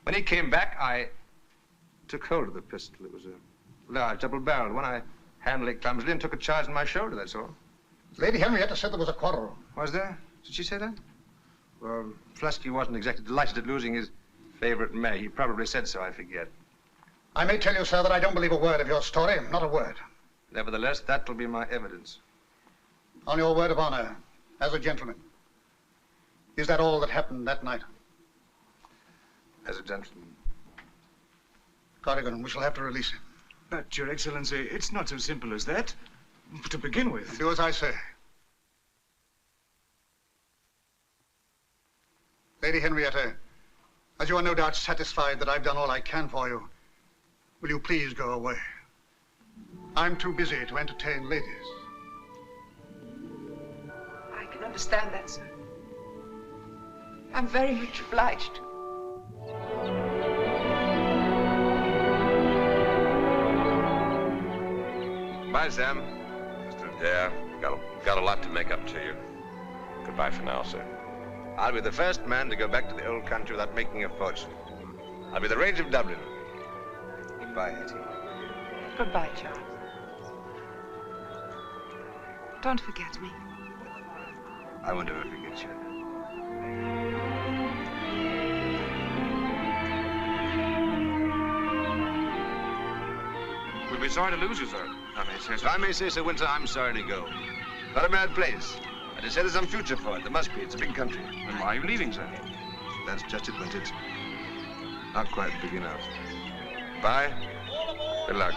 When he came back, I took hold of the pistol. It was a large double-barreled one. I handled it clumsily and took a charge in my shoulder, that's all. Lady Henrietta said there was a quarrel. Was there? Did she say that? Well, Flusky wasn't exactly delighted at losing his favorite mare. He probably said so, I forget. I may tell you, sir, that I don't believe a word of your story, not a word. Nevertheless, that will be my evidence. On your word of honor, as a gentleman. Is that all that happened that night? As a gentleman. Corrigan, we shall have to release him. But, Your Excellency, it's not so simple as that. To begin with. Do as I say. Lady Henrietta, as you are no doubt satisfied that I've done all I can for you, will you please go away? I'm too busy to entertain ladies. I can understand that, sir. I'm very much obliged. Bye, Sam. Mr. Adair, got a lot to make up to you. Goodbye for now, sir. I'll be the first man to go back to the old country without making a fortune. I'll be the Rage of Dublin. Goodbye, Hetty. Goodbye, Charles. Don't forget me. I won't ever forget you. We'll be sorry to lose you, sir. If I may say so, Winter, I'm sorry to go. Not a bad place. I just say there's some future for it. There must be. It's a big country. Then why are you leaving, sir? That's just it, Winter. It's not quite big enough. Bye. Good luck.